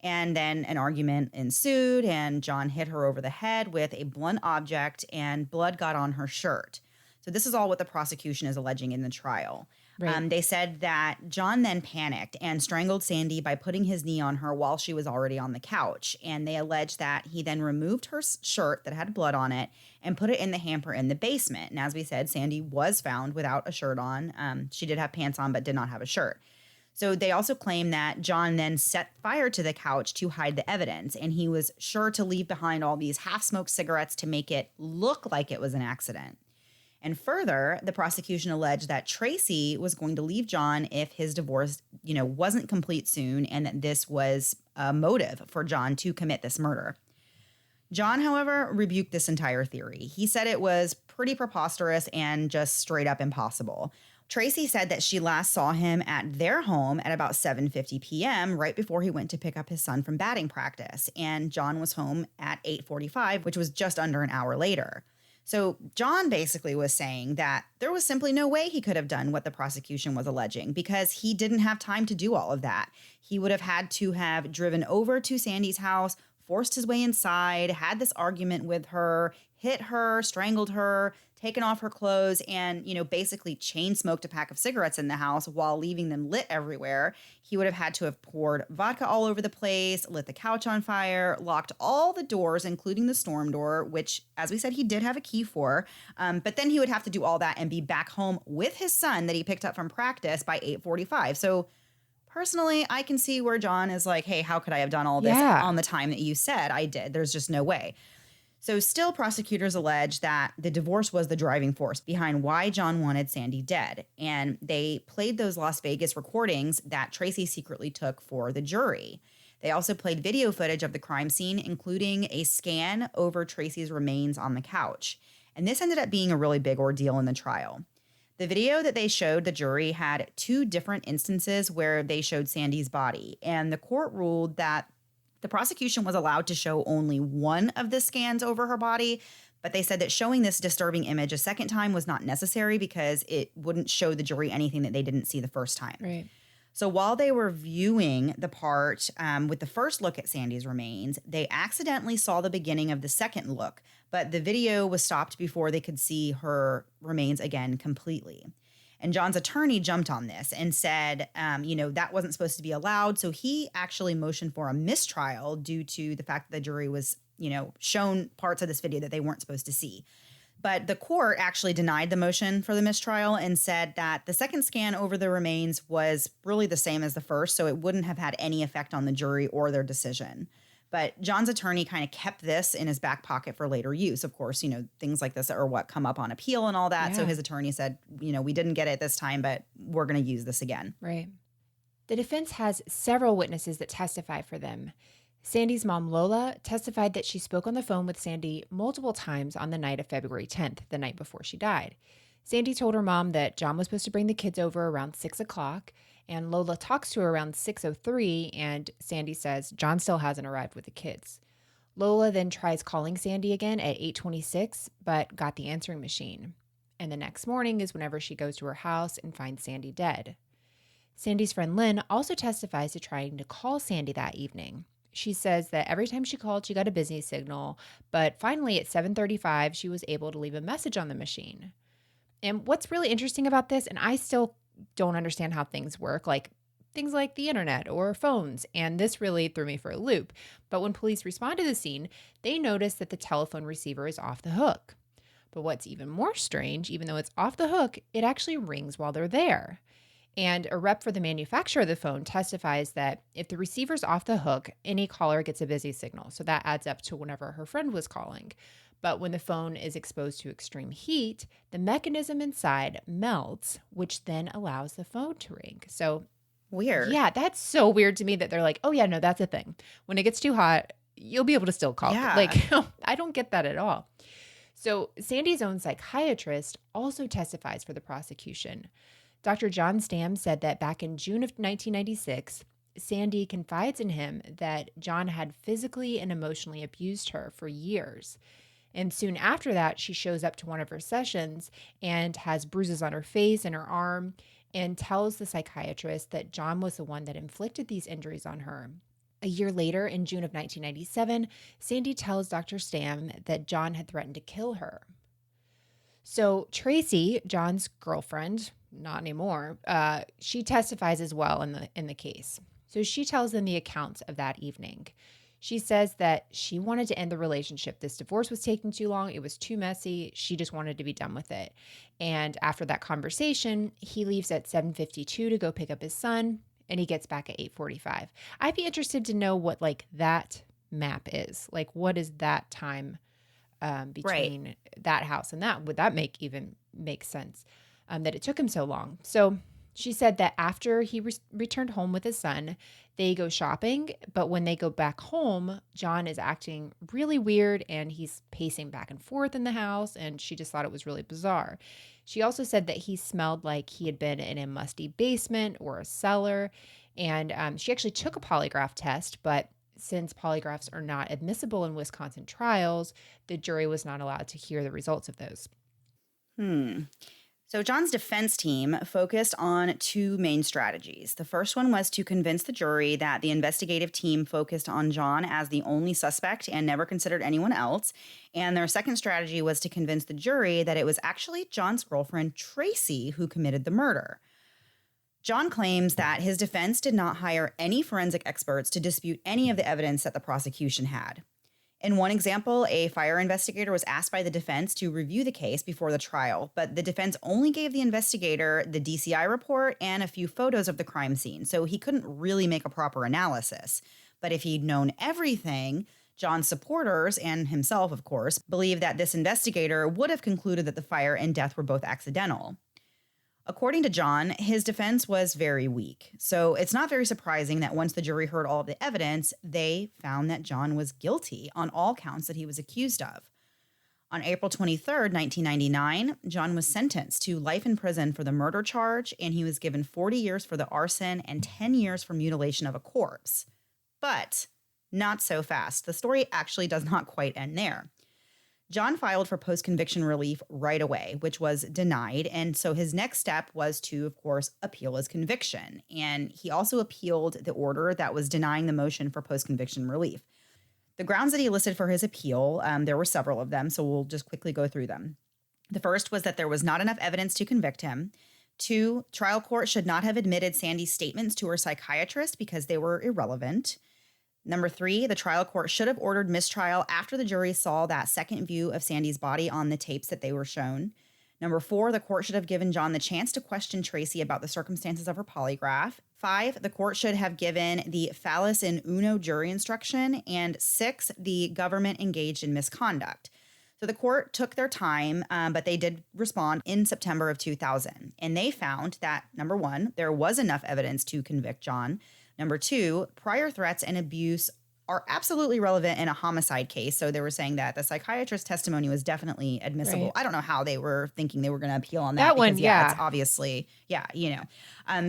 And then an argument ensued, and John hit her over the head with a blunt object, and blood got on her shirt. So this is all what the prosecution is alleging in the trial. Right. They said that John then panicked and strangled Sandy by putting his knee on her while she was already on the couch. And they allege that he then removed her shirt that had blood on it and put it in the hamper in the basement. And as we said, Sandy was found without a shirt on. She did have pants on, but did not have a shirt. So they also claim that John then set fire to the couch to hide the evidence. And he was sure to leave behind all these half-smoked cigarettes to make it look like it was an accident. And further, the prosecution alleged that Tracy was going to leave John if his divorce, wasn't complete soon, and that this was a motive for John to commit this murder. John, however, rebuked this entire theory. He said it was pretty preposterous and just straight up impossible. Tracy said that she last saw him at their home at about 7:50 p.m., right before he went to pick up his son from batting practice. And John was home at 8:45, which was just under an hour later. So John basically was saying that there was simply no way he could have done what the prosecution was alleging because he didn't have time to do all of that. He would have had to have driven over to Sandy's house, forced his way inside, had this argument with her, hit her, strangled her, taken off her clothes, and, basically chain smoked a pack of cigarettes in the house while leaving them lit everywhere. He would have had to have poured vodka all over the place, lit the couch on fire, locked all the doors, including the storm door, which, as we said, he did have a key for. But then he would have to do all that and be back home with his son that he picked up from practice by 8:45. So personally, I can see where John is like, hey, how could I have done all this on the time that you said I did? There's just no way. So still, prosecutors allege that the divorce was the driving force behind why John wanted Sandy dead. And they played those Las Vegas recordings that Tracy secretly took for the jury. They also played video footage of the crime scene, including a scan over Tracy's remains on the couch. And this ended up being a really big ordeal in the trial. The video that they showed the jury had 2 different instances where they showed Sandy's body, and the court ruled that the prosecution was allowed to show only one of the scans over her body, but they said that showing this disturbing image a second time was not necessary because it wouldn't show the jury anything that they didn't see the first time. Right. So while they were viewing the part with the first look at Sandy's remains, they accidentally saw the beginning of the second look, but the video was stopped before they could see her remains again completely. And John's attorney jumped on this and said, that wasn't supposed to be allowed. So he actually motioned for a mistrial due to the fact that the jury was, shown parts of this video that they weren't supposed to see. But the court actually denied the motion for the mistrial and said that the second scan over the remains was really the same as the first, so it wouldn't have had any effect on the jury or their decision. But John's attorney kind of kept this in his back pocket for later use. Of course, things like this are what come up on appeal and all that. Yeah. So his attorney said, we didn't get it this time, but we're going to use this again. Right. The defense has several witnesses that testify for them. Sandy's mom, Lola, testified that she spoke on the phone with Sandy multiple times on the night of February 10th, the night before she died. Sandy told her mom that John was supposed to bring the kids over around 6 o'clock, and Lola talks to her around 6:03, and Sandy says John still hasn't arrived with the kids. Lola then tries calling Sandy again at 8:26, but got the answering machine. And the next morning is whenever she goes to her house and finds Sandy dead. Sandy's friend Lynn also testifies to trying to call Sandy that evening. She says that every time she called, she got a busy signal, but finally at 7:35, she was able to leave a message on the machine. And what's really interesting about this, and I still don't understand how things work, like things like the internet or phones, and this really threw me for a loop. But when police respond to the scene, they notice that the telephone receiver is off the hook. But what's even more strange, even though it's off the hook, it actually rings while they're there. And a rep for the manufacturer of the phone testifies that if the receiver's off the hook, any caller gets a busy signal. So that adds up to whenever her friend was calling. But when the phone is exposed to extreme heat, the mechanism inside melts, which then allows the phone to ring. So weird. Yeah, that's so weird to me that they're like, oh yeah, no, that's a thing. When it gets too hot, you'll be able to still call. Yeah. Like, I don't get that at all. So Sandy's own psychiatrist also testifies for the prosecution. Dr. John Stamm said that back in June of 1996, Sandy confides in him that John had physically and emotionally abused her for years. And soon after that, she shows up to one of her sessions and has bruises on her face and her arm and tells the psychiatrist that John was the one that inflicted these injuries on her. A year later, in June of 1997, Sandy tells Dr. Stamm that John had threatened to kill her. So Tracy, John's girlfriend, not anymore, she testifies as well in the case. So she tells them the accounts of that evening. She says that she wanted to end the relationship. This divorce was taking too long. It was too messy. She just wanted to be done with it. And after that conversation, he leaves at 7:52 to go pick up his son, and he gets back at 8:45. I'd be interested to know what that map is. What is that time between that house and that? Would that make sense that it took him so long? So she said that after he returned home with his son, they go shopping, but when they go back home, John is acting really weird and he's pacing back and forth in the house, and she just thought it was really bizarre. She also said that he smelled like he had been in a musty basement or a cellar, and she actually took a polygraph test, but since polygraphs are not admissible in Wisconsin trials, the jury was not allowed to hear the results of those. So John's defense team focused on 2 main strategies. The first one was to convince the jury that the investigative team focused on John as the only suspect and never considered anyone else. And their second strategy was to convince the jury that it was actually John's girlfriend, Tracy, who committed the murder. John claims that his defense did not hire any forensic experts to dispute any of the evidence that the prosecution had. In one example, a fire investigator was asked by the defense to review the case before the trial, but the defense only gave the investigator the DCI report and a few photos of the crime scene, so he couldn't really make a proper analysis. But if he'd known everything, John's supporters, and himself, of course, believed that this investigator would have concluded that the fire and death were both accidental. According to John, his defense was very weak. So it's not very surprising that once the jury heard all of the evidence, they found that John was guilty on all counts that he was accused of. On April 23rd, 1999, John was sentenced to life in prison for the murder charge, and he was given 40 years for the arson and 10 years for mutilation of a corpse. But not so fast. The story actually does not quite end there. John filed for post-conviction relief right away, which was denied. And so his next step was to, of course, appeal his conviction. And he also appealed the order that was denying the motion for post-conviction relief. The grounds that he listed for his appeal, there were several of them, so we'll just quickly go through them. The first was that there was not enough evidence to convict him. 2, trial court should not have admitted Sandy's statements to her psychiatrist because they were irrelevant. Number 3, the trial court should have ordered mistrial after the jury saw that second view of Sandy's body on the tapes that they were shown. Number 4, the court should have given John the chance to question Tracy about the circumstances of her polygraph. 5, the court should have given the Fallis in Uno jury instruction. And 6, the government engaged in misconduct. So the court took their time, but they did respond in September of 2000. And they found that, number 1, there was enough evidence to convict John. Number 2, prior threats and abuse are absolutely relevant in a homicide case. So they were saying that the psychiatrist's testimony was definitely admissible. Right. I don't know how they were thinking they were going to appeal on that. That one, because, yeah. It's obviously,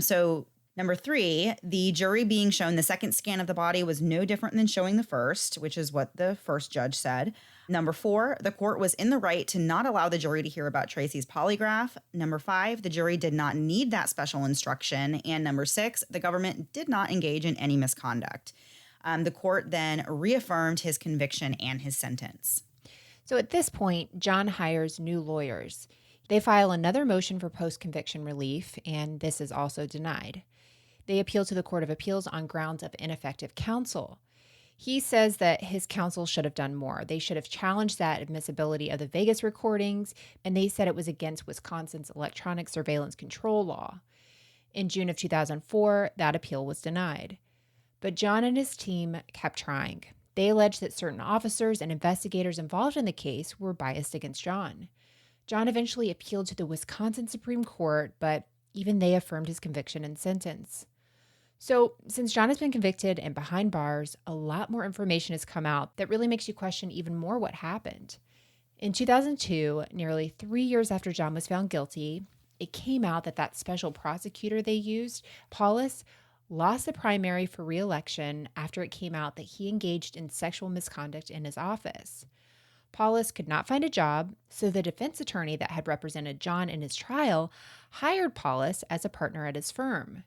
So number 3, the jury being shown the second scan of the body was no different than showing the first, which is what the first judge said. Number 4, the court was in the right to not allow the jury to hear about Tracy's polygraph. Number 5, the jury did not need that special instruction. And number 6, the government did not engage in any misconduct. The court then reaffirmed his conviction and his sentence. So at this point, John hires new lawyers. They file another motion for post-conviction relief, and this is also denied. They appeal to the Court of Appeals on grounds of ineffective counsel. He says that his counsel should have done more. They should have challenged that admissibility of the Vegas recordings, and they said it was against Wisconsin's electronic surveillance control law. In June of 2004, that appeal was denied. But John and his team kept trying. They alleged that certain officers and investigators involved in the case were biased against John. John eventually appealed to the Wisconsin Supreme Court, but even they affirmed his conviction and sentence. So, since John has been convicted and behind bars, a lot more information has come out that really makes you question even more what happened. In 2002, nearly 3 years after John was found guilty, it came out that special prosecutor they used, Paulus, lost the primary for re-election after it came out that he engaged in sexual misconduct in his office. Paulus could not find a job, so the defense attorney that had represented John in his trial hired Paulus as a partner at his firm.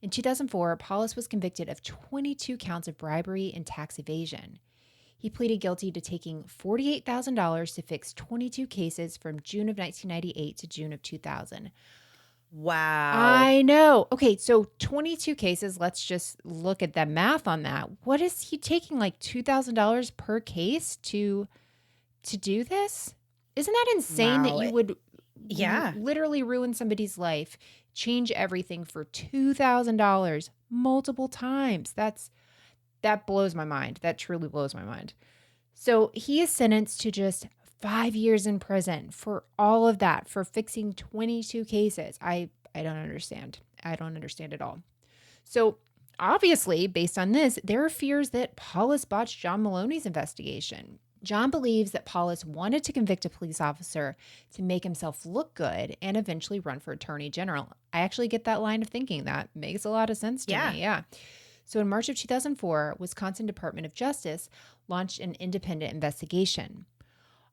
In 2004, Paulus was convicted of 22 counts of bribery and tax evasion. He pleaded guilty to taking $48,000 to fix 22 cases from June of 1998 to June of 2000. Wow. I know. Okay, so 22 cases. Let's just look at the math on that. What is he taking, like $2,000 per case to do this? Isn't that insane that you would literally ruin somebody's life, change everything for $2,000 multiple times? That blows my mind. That truly blows my mind. So he is sentenced to just 5 years in prison for all of that, for fixing 22 cases. I don't understand. I don't understand at all. So obviously, based on this, there are fears that Paulus botched John Maloney's investigation. John believes that Paulus wanted to convict a police officer to make himself look good and eventually run for attorney general. I actually get that line of thinking. That makes a lot of sense to me. Yeah. So in March of 2004, Wisconsin Department of Justice launched an independent investigation.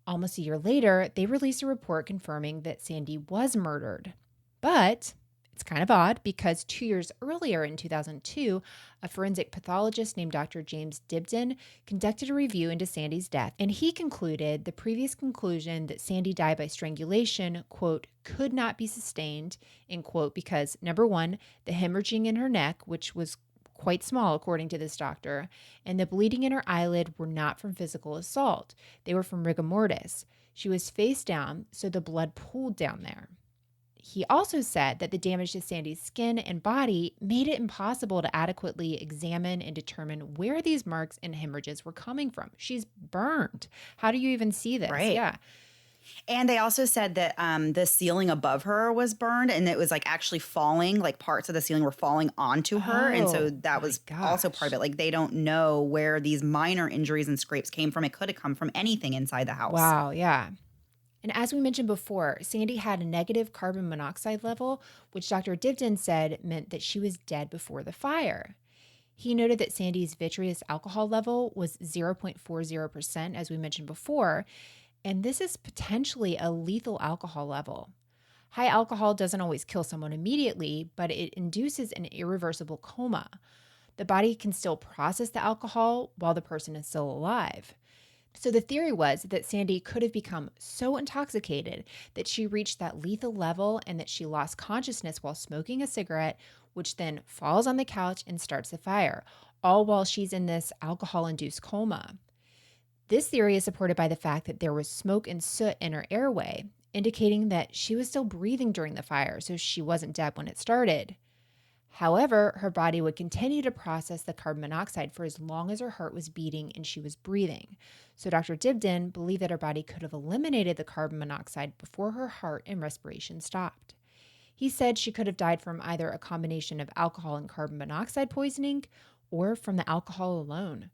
Almost a year later, they released a report confirming that Sandy was murdered. But it's kind of odd because 2 years earlier in 2002, a forensic pathologist named Dr. James Dibden conducted a review into Sandy's death, and he concluded the previous conclusion that Sandy died by strangulation, quote, could not be sustained, end quote, because number one, the hemorrhaging in her neck, which was quite small according to this doctor, and the bleeding in her eyelid were not from physical assault. They were from rigor mortis. She was face down, so the blood pooled down there. He also said that the damage to Sandy's skin and body made it impossible to adequately examine and determine where these marks and hemorrhages were coming from. She's burned. How do you even see this? Right. Yeah. And they also said that the ceiling above her was burned and it was like actually falling, like parts of the ceiling were falling onto her. And so Oh that my was also part of gosh. it. Like they don't know where these minor injuries and scrapes came from. It could have come from anything inside the house. Wow. Yeah. And as we mentioned before, Sandy had a negative carbon monoxide level, which Dr. Dibdin said meant that she was dead before the fire. He noted that Sandy's vitreous alcohol level was 0.40%, as we mentioned before, and this is potentially a lethal alcohol level. High alcohol doesn't always kill someone immediately, but it induces an irreversible coma. The body can still process the alcohol while the person is still alive. So the theory was that Sandy could have become so intoxicated that she reached that lethal level and that she lost consciousness while smoking a cigarette, which then falls on the couch and starts the fire, all while she's in this alcohol-induced coma. This theory is supported by the fact that there was smoke and soot in her airway, indicating that she was still breathing during the fire, so she wasn't dead when it started. However, her body would continue to process the carbon monoxide for as long as her heart was beating and she was breathing. So Dr. Dibdin believed that her body could have eliminated the carbon monoxide before her heart and respiration stopped. He said she could have died from either a combination of alcohol and carbon monoxide poisoning or from the alcohol alone.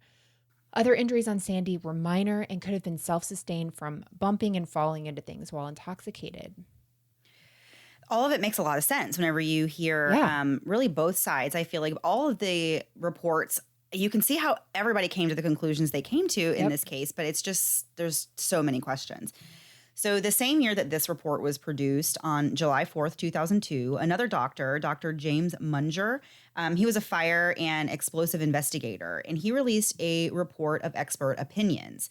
Other injuries on Sandy were minor and could have been self-sustained from bumping and falling into things while intoxicated. All of it makes a lot of sense whenever you hear Yeah. really both sides. I feel like all of the reports, you can see how everybody came to the conclusions they came to in Yep. this case, but it's just, there's so many questions. So the same year that this report was produced, on July 4th, 2002, another doctor, Dr. James Munger, he was a fire and explosive investigator, and he released a report of expert opinions.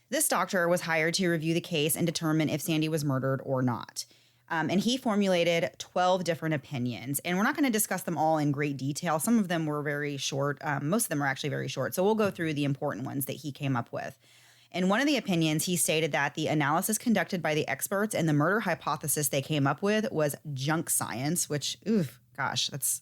This doctor was hired to review the case and determine if Sandy was murdered or not. And he formulated 12 different opinions. And we're not going to discuss them all in great detail. Some of them were very short. Most of them are actually very short. So we'll go through the important ones that he came up with. In one of the opinions, he stated that the analysis conducted by the experts and the murder hypothesis they came up with was junk science, which, oof, gosh, that's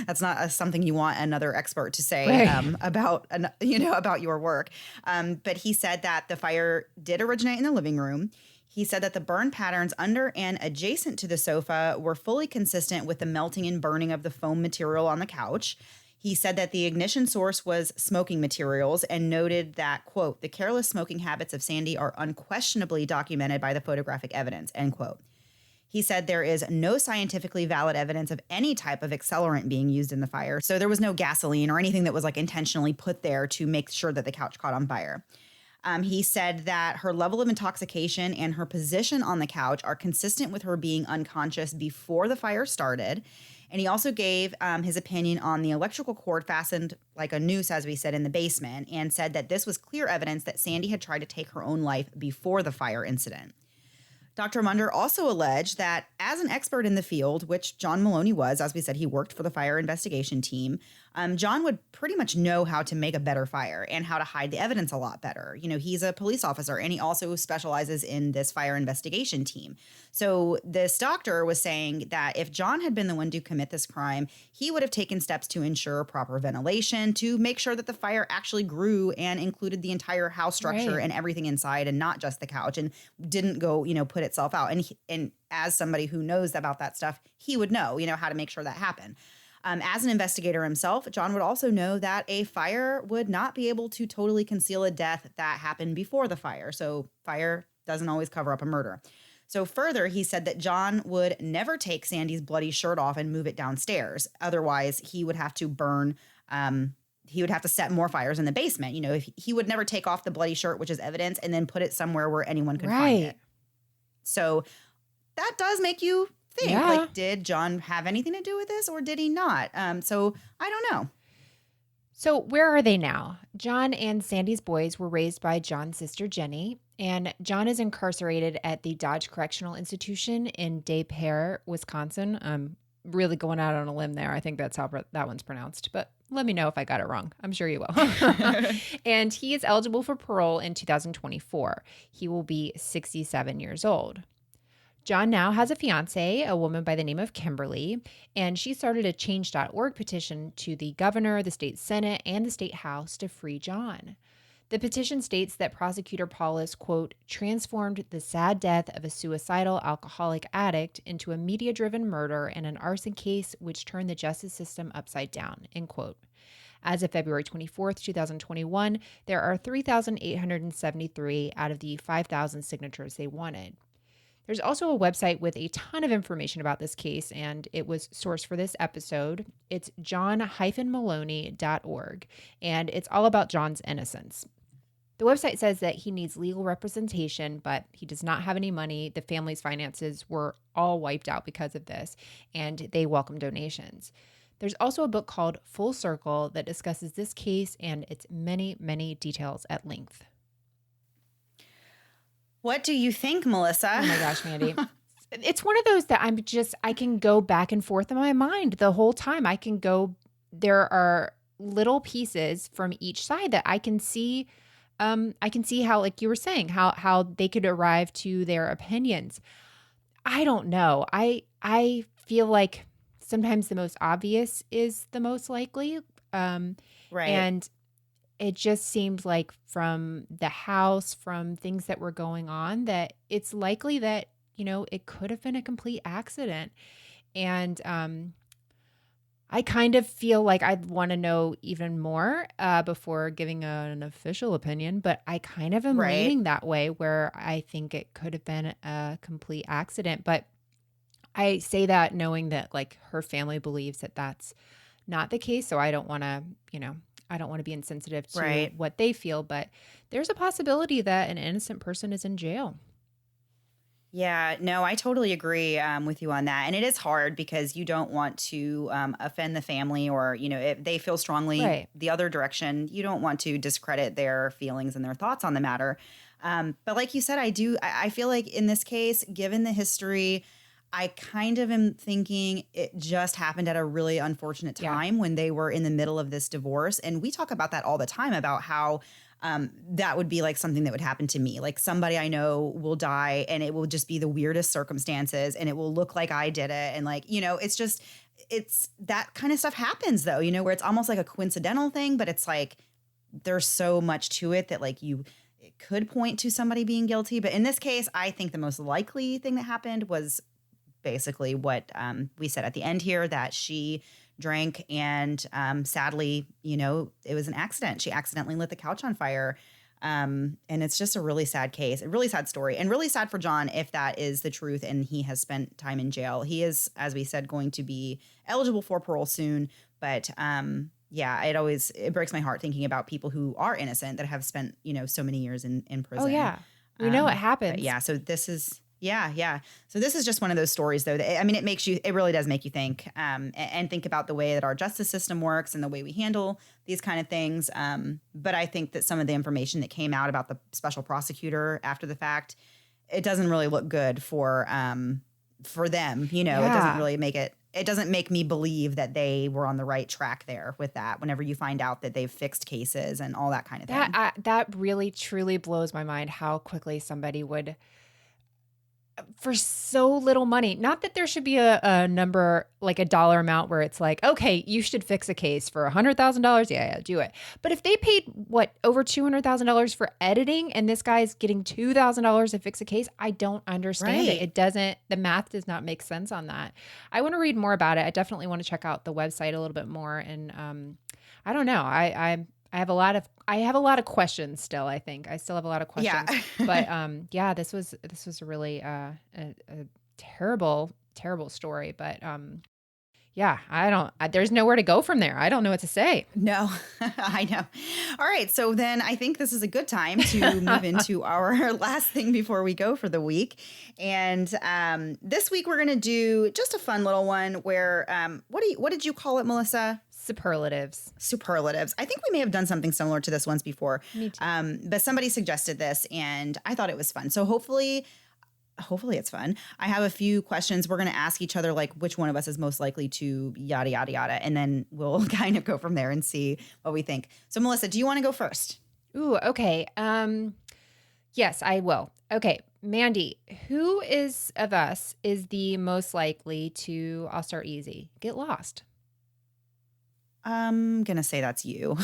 that's not something you want another expert to say Right. about your work. But he said that the fire did originate in the living room. He said that the burn patterns under and adjacent to the sofa were fully consistent with the melting and burning of the foam material on the couch. He said that the ignition source was smoking materials and noted that, quote, the careless smoking habits of Sandy are unquestionably documented by the photographic evidence, end quote. He said there is no scientifically valid evidence of any type of accelerant being used in the fire. So there was no gasoline or anything that was like intentionally put there to make sure that the couch caught on fire. He said that her level of intoxication and her position on the couch are consistent with her being unconscious before the fire started. And he also gave his opinion on the electrical cord fastened like a noose, as we said, in the basement, and said that this was clear evidence that Sandy had tried to take her own life before the fire incident. Dr. Munder also alleged that as an expert in the field, which John Maloney was, as we said, he worked for the fire investigation team, John would pretty much know how to make a better fire and how to hide the evidence a lot better. You know, he's a police officer and he also specializes in this fire investigation team. So this doctor was saying that if John had been the one to commit this crime, he would have taken steps to ensure proper ventilation, to make sure that the fire actually grew and included the entire house structure Right. and everything inside and not just the couch, and didn't go, put itself out. And as somebody who knows about that stuff, he would know, how to make sure that happened. As an investigator himself, John would also know that a fire would not be able to totally conceal a death that happened before the fire. So fire doesn't always cover up a murder. So further, he said that John would never take Sandy's bloody shirt off and move it downstairs. Otherwise, he would have to burn, he would have to set more fires in the basement. If he would never take off the bloody shirt, which is evidence, and then put it somewhere where anyone could find Right. it. So that does make you think, Yeah. like, did John have anything to do with this or did he not? So I don't know. So, where are they now? John and Sandy's boys were raised by John's sister, Jenny, and John is incarcerated at the Dodge Correctional Institution in Des Peres, Wisconsin. I'm really going out on a limb there. I think that's how that one's pronounced, but let me know if I got it wrong. I'm sure you will. And he is eligible for parole in 2024. He will be 67 years old. John now has a fiance, a woman by the name of Kimberly, and she started a change.org petition to the governor, the state senate, and the state house to free John. The petition states that prosecutor Paulus, quote, transformed the sad death of a suicidal alcoholic addict into a media-driven murder and an arson case which turned the justice system upside down, end quote. As of February 24th, 2021, there are 3,873 out of the 5,000 signatures they wanted. There's also a website with a ton of information about this case, and it was sourced for this episode. It's john-maloney.org, and it's all about John's innocence. The website says that he needs legal representation, but he does not have any money. The family's finances were all wiped out because of this, and they welcome donations. There's also a book called Full Circle that discusses this case and its many, many details at length. What do you think, Melissa? Oh my gosh, Mandy. It's one of those that I can go back and forth in my mind the whole time. There are little pieces from each side that I can see how, like you were saying, how they could arrive to their opinions. I don't know. I feel like sometimes the most obvious is the most likely. Right. And it just seemed like from the house, from things that were going on, that it's likely that, it could have been a complete accident. And I kind of feel like I'd want to know even more before giving an official opinion, but I kind of am leaning that way, where I think it could have been a complete accident. But I say that knowing that, like, her family believes that that's not the case. So I don't want to, I don't want to be insensitive to what they feel, but there's a possibility that an innocent person is in jail. Yeah, no, I totally agree with you on that. And it is hard because you don't want to offend the family, or, if they feel strongly the other direction, you don't want to discredit their feelings and their thoughts on the matter. But like you said, I feel like in this case, given the history, I kind of am thinking it just happened at a really unfortunate time when they were in the middle of this divorce. And we talk about that all the time, about how that would be like something that would happen to me. Like, somebody I know will die and it will just be the weirdest circumstances and it will look like I did it. And like, it's that kind of stuff happens though, where it's almost like a coincidental thing, but it's like there's so much to it that like it could point to somebody being guilty. But in this case, I think the most likely thing that happened was basically what we said at the end here, that she drank and sadly, it was an accident. She accidentally lit the couch on fire. And it's just a really sad case, a really sad story, and really sad for John if that is the truth and he has spent time in jail. He is, as we said, going to be eligible for parole soon. But it breaks my heart thinking about people who are innocent that have spent, so many years in prison. Oh, yeah. We know it happens. Yeah. So this is. Yeah. So this is just one of those stories, though, that, it really does make you think and think about the way that our justice system works and the way we handle these kind of things. But I think that some of the information that came out about the special prosecutor after the fact, it doesn't really look good for them. It doesn't really it doesn't make me believe that they were on the right track there with that, whenever you find out that they've fixed cases and all that kind of thing. That really, truly blows my mind, how quickly somebody would, for so little money. Not that there should be a number, like a dollar amount where it's like, okay, you should fix a case for $100,000. Yeah, do it. But if they paid over $200,000 for editing, and this guy's getting $2,000 to fix a case, I don't understand it. The math does not make sense on that. I want to read more about it. I definitely want to check out the website a little bit more. And I don't know. I have a lot of questions still. I think I still have a lot of questions. But this was a really a terrible story. But there's nowhere to go from there. I don't know what to say. No, I know. All right, so then I think this is a good time to move into our last thing before we go for the week. And this week we're going to do just a fun little one where what did you call it, Melissa? Superlatives. I think we may have done something similar to this once before. Me too. But somebody suggested this and I thought it was fun. So hopefully it's fun. I have a few questions. We're going to ask each other, like, which one of us is most likely to yada, yada, yada. And then we'll kind of go from there and see what we think. So Melissa, do you want to go first? Ooh, okay. Yes, I will. Okay. Mandy, who of us is the most likely to, I'll start easy, get lost? I'm going to say that's you.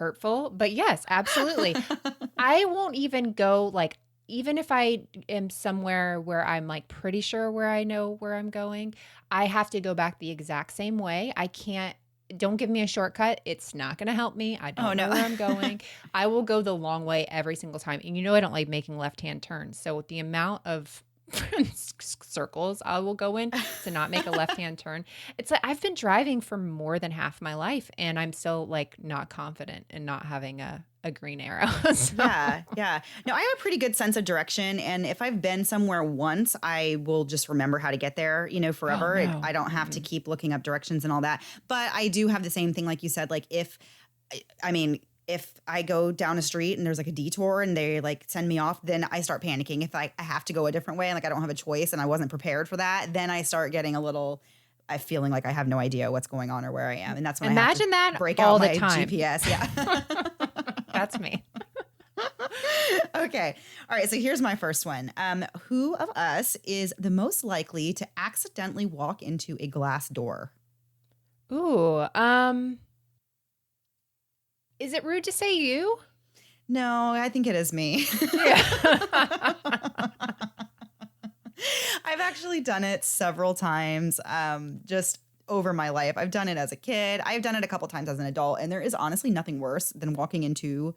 hurtful, but yes, absolutely. I won't even go like, even if I am somewhere where I'm like pretty sure where I know where I'm going, I have to go back the exact same way. I can't, don't give me a shortcut. It's not going to help me. I Oh, don't know no. where I'm going. I will go the long way every single time. And I don't like making left-hand turns. So with the amount of circles I will go in to not make a left-hand turn, it's like I've been driving for more than half my life and I'm still like not confident in not having a green arrow. So, Yeah, yeah. No, I have a pretty good sense of direction. And if I've been somewhere once, I will just remember how to get there, oh forever. no. I don't have to keep looking up directions and all that. But I do have the same thing, like you said, like if I go down a street and there's like a detour and they like send me off, then I start panicking. If I have to go a different way and like I don't have a choice and I wasn't prepared for that, then I start getting a little, I feeling like I have no idea what's going on or where I am. And that's when Imagine I have that to break all out the my time. GPS. Yeah. That's me. Okay. All right. So here's my first one. Who of us is the most likely to accidentally walk into a glass door? Ooh, is it rude to say you? No, I think it is me. Yeah. I've actually done it several times, just over my life. I've done it as a kid. I've done it a couple times as an adult, and there is honestly nothing worse than walking into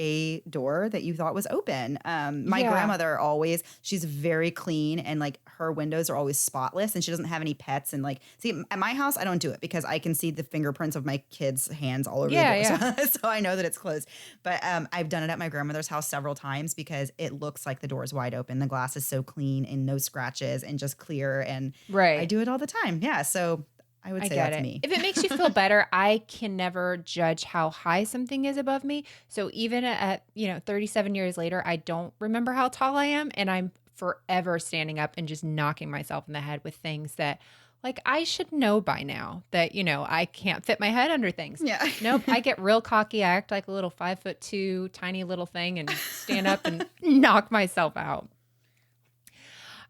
a door that you thought was open. My Yeah. grandmother always, she's very clean and like her windows are always spotless and she doesn't have any pets. And like, see, at my house, I don't do it because I can see the fingerprints of my kids' hands all over the door. Yeah. So I know that it's closed. But I've done it at my grandmother's house several times because it looks like the door is wide open. The glass is so clean and no scratches and just clear. And I Right. do it all the time. Yeah. So I would I say get that's it. me. If it makes you feel better, I can never judge how high something is above me. So even at 37 years later, I don't remember how tall I am. And I'm forever standing up and just knocking myself in the head with things that like I should know by now that, I can't fit my head under things. Yeah. Nope. I get real cocky. I act like a little 5'2" tiny little thing and stand up and knock myself out.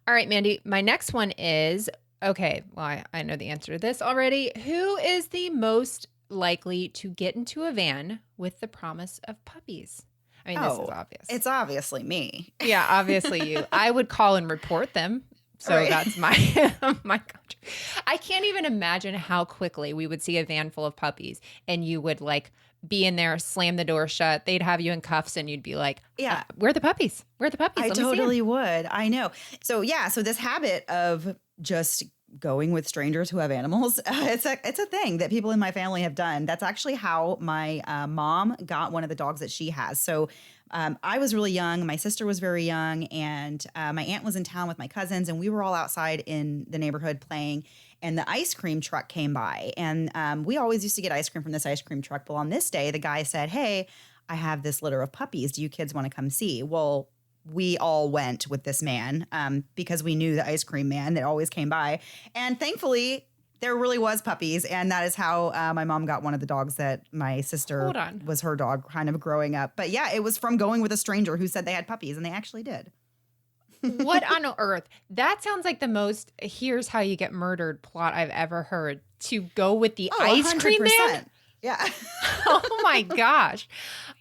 All right, Mandy, my next one is, okay, well, I know the answer to this already. Who is the most likely to get into a van with the promise of puppies? I mean, this is obvious. It's obviously me. Yeah, obviously you. I would call and report them. So Right. that's my country. I can't even imagine how quickly we would see a van full of puppies and you would like be in there, slam the door shut. They'd have you in cuffs and you'd be like, Yeah. where are the puppies? Where are the puppies? I Let me see 'em." totally would. I know. So yeah, so this habit of just going with strangers who have animals, it's a thing that people in my family have done. That's actually how my mom got one of the dogs that she has. So I was really young. My sister was very young, and my aunt was in town with my cousins, and we were all outside in the neighborhood playing. And the ice cream truck came by, and we always used to get ice cream from this ice cream truck. But on this day, the guy said, "Hey, I have this litter of puppies. Do you kids want to come see?" Well, we all went with this man because we knew the ice cream man that always came by. And thankfully, there really was puppies. And that is how my mom got one of the dogs that my sister Hold on. was her dog kind of growing up. But yeah, it was from going with a stranger who said they had puppies, and they actually did. What on earth? That sounds like the most here's how you get murdered plot I've ever heard. To go with the ice cream man? 100%. Yeah. Oh my gosh.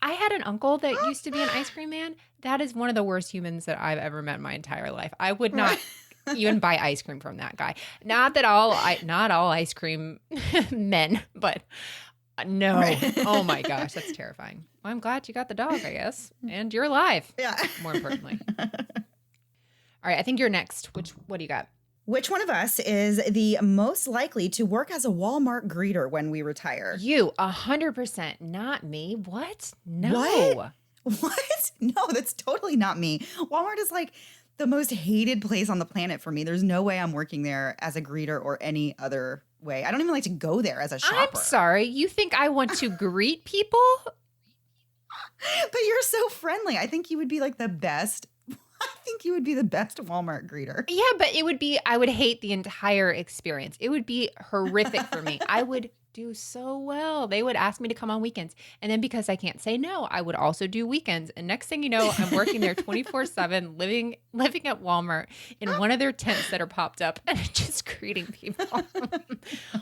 I had an uncle that used to be an ice cream man. That is one of the worst humans that I've ever met in my entire life. I would not even buy ice cream from that guy. Not all ice cream men, but no. Right. Oh my gosh, that's terrifying. Well, I'm glad you got the dog, I guess. And you're alive. Yeah. More importantly. All right, I think you're next. What do you got? Which one of us is the most likely to work as a Walmart greeter when we retire? You, 100%, not me. What? No. What? No, that's totally not me. Walmart is like the most hated place on the planet for me. There's no way I'm working there as a greeter or any other way. I don't even like to go there as a shopper. I'm sorry. You think I want to greet people? But you're so friendly. I think you would be like the best. I think you would be the best Walmart greeter. Yeah, but I would hate the entire experience. It would be horrific for me. I would do so well. They would ask me to come on weekends. And then because I can't say no, I would also do weekends. And next thing you know, I'm working there 24/7, living at Walmart in one of their tents that are popped up and just greeting people.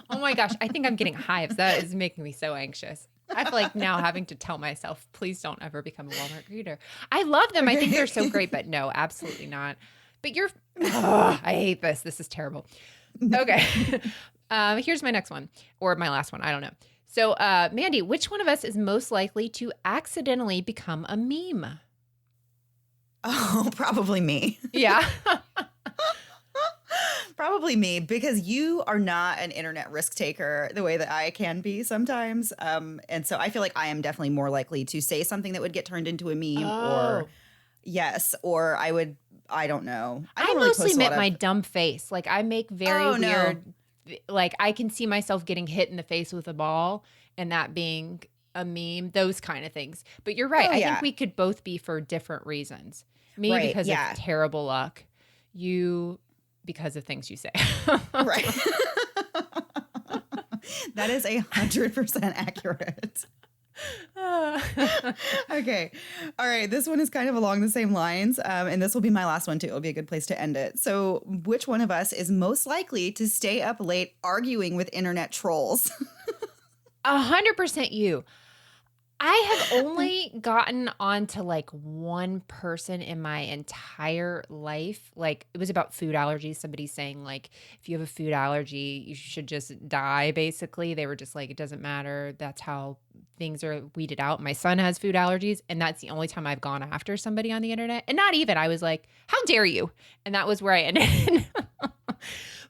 Oh my gosh. I think I'm getting hives. That is making me so anxious. I feel like now having to tell myself, please don't ever become a Walmart greeter. I love them. I think they're so great, but no, absolutely not. But I hate this. This is terrible. Okay. Here's my next one, or my last one. I don't know. So, Mandy, which one of us is most likely to accidentally become a meme? Oh, probably me. Yeah. Probably me, because you are not an internet risk taker the way that I can be sometimes. And so I feel like I am definitely more likely to say something that would get turned into a meme or I don't know. I don't really mostly post meant my dumb face. Like I make very weird, like I can see myself getting hit in the face with a ball and that being a meme, those kind of things. But you're right. I think we could both be for different reasons. Me because of terrible luck. You because of things you say. Right. That is 100% accurate. Okay. All right. This one is kind of along the same lines. And this will be my last one too. It'll be a good place to end it. So which one of us is most likely to stay up late arguing with internet trolls? 100% you. I have only gotten onto like one person in my entire life. Like it was about food allergies. Somebody saying like, if you have a food allergy, you should just die. Basically, they were just like, it doesn't matter. That's how things are weeded out. My son has food allergies, and that's the only time I've gone after somebody on the internet. And not even, I was like, how dare you? And that was where I ended.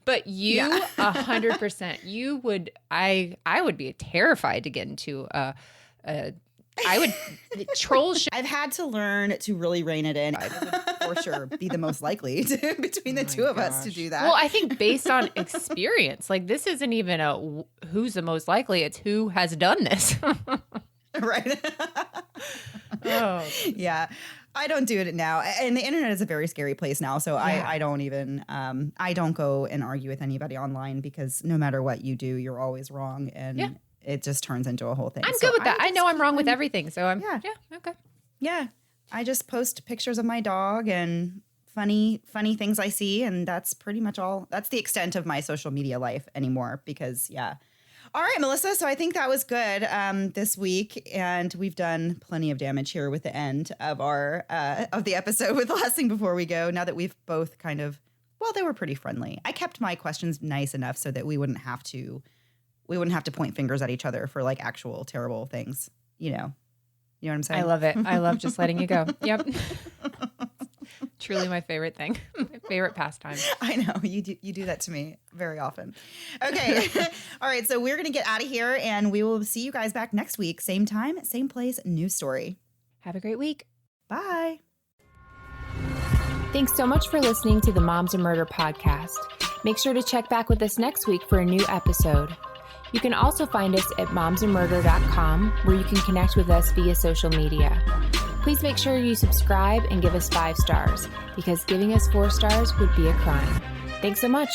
But you, 100%, you would, I would be terrified to get into I would troll. I've had to learn to really rein it in. I would for sure be the most likely to, between the two of us to do that. Well, I think based on experience, like this isn't even who's the most likely. It's who has done this. Right. Oh. Yeah. I don't do it now. And the internet is a very scary place now. So I don't even, I don't go and argue with anybody online because no matter what you do, you're always wrong. And it just turns into a whole thing. I'm good with that. I know I'm wrong with everything. So I'm, okay. Yeah. I just post pictures of my dog and funny things I see. And that's pretty much all. That's the extent of my social media life anymore because, All right, Melissa. So I think that was good this week, and we've done plenty of damage here with the end of our of the episode with the last thing before we go. Now that we've both kind of, they were pretty friendly. I kept my questions nice enough so that we wouldn't have to point fingers at each other for like actual terrible things. You know what I'm saying? I love it. I love just letting you go. Yep. Truly my favorite thing. My favorite pastime. I know. You do that to me very often. Okay. All right. So we're going to get out of here and we will see you guys back next week. Same time, same place, new story. Have a great week. Bye. Thanks so much for listening to the Moms and Murder podcast. Make sure to check back with us next week for a new episode. You can also find us at momsandmurder.com, where you can connect with us via social media. Please make sure you subscribe and give us 5 stars, because giving us 4 stars would be a crime. Thanks so much.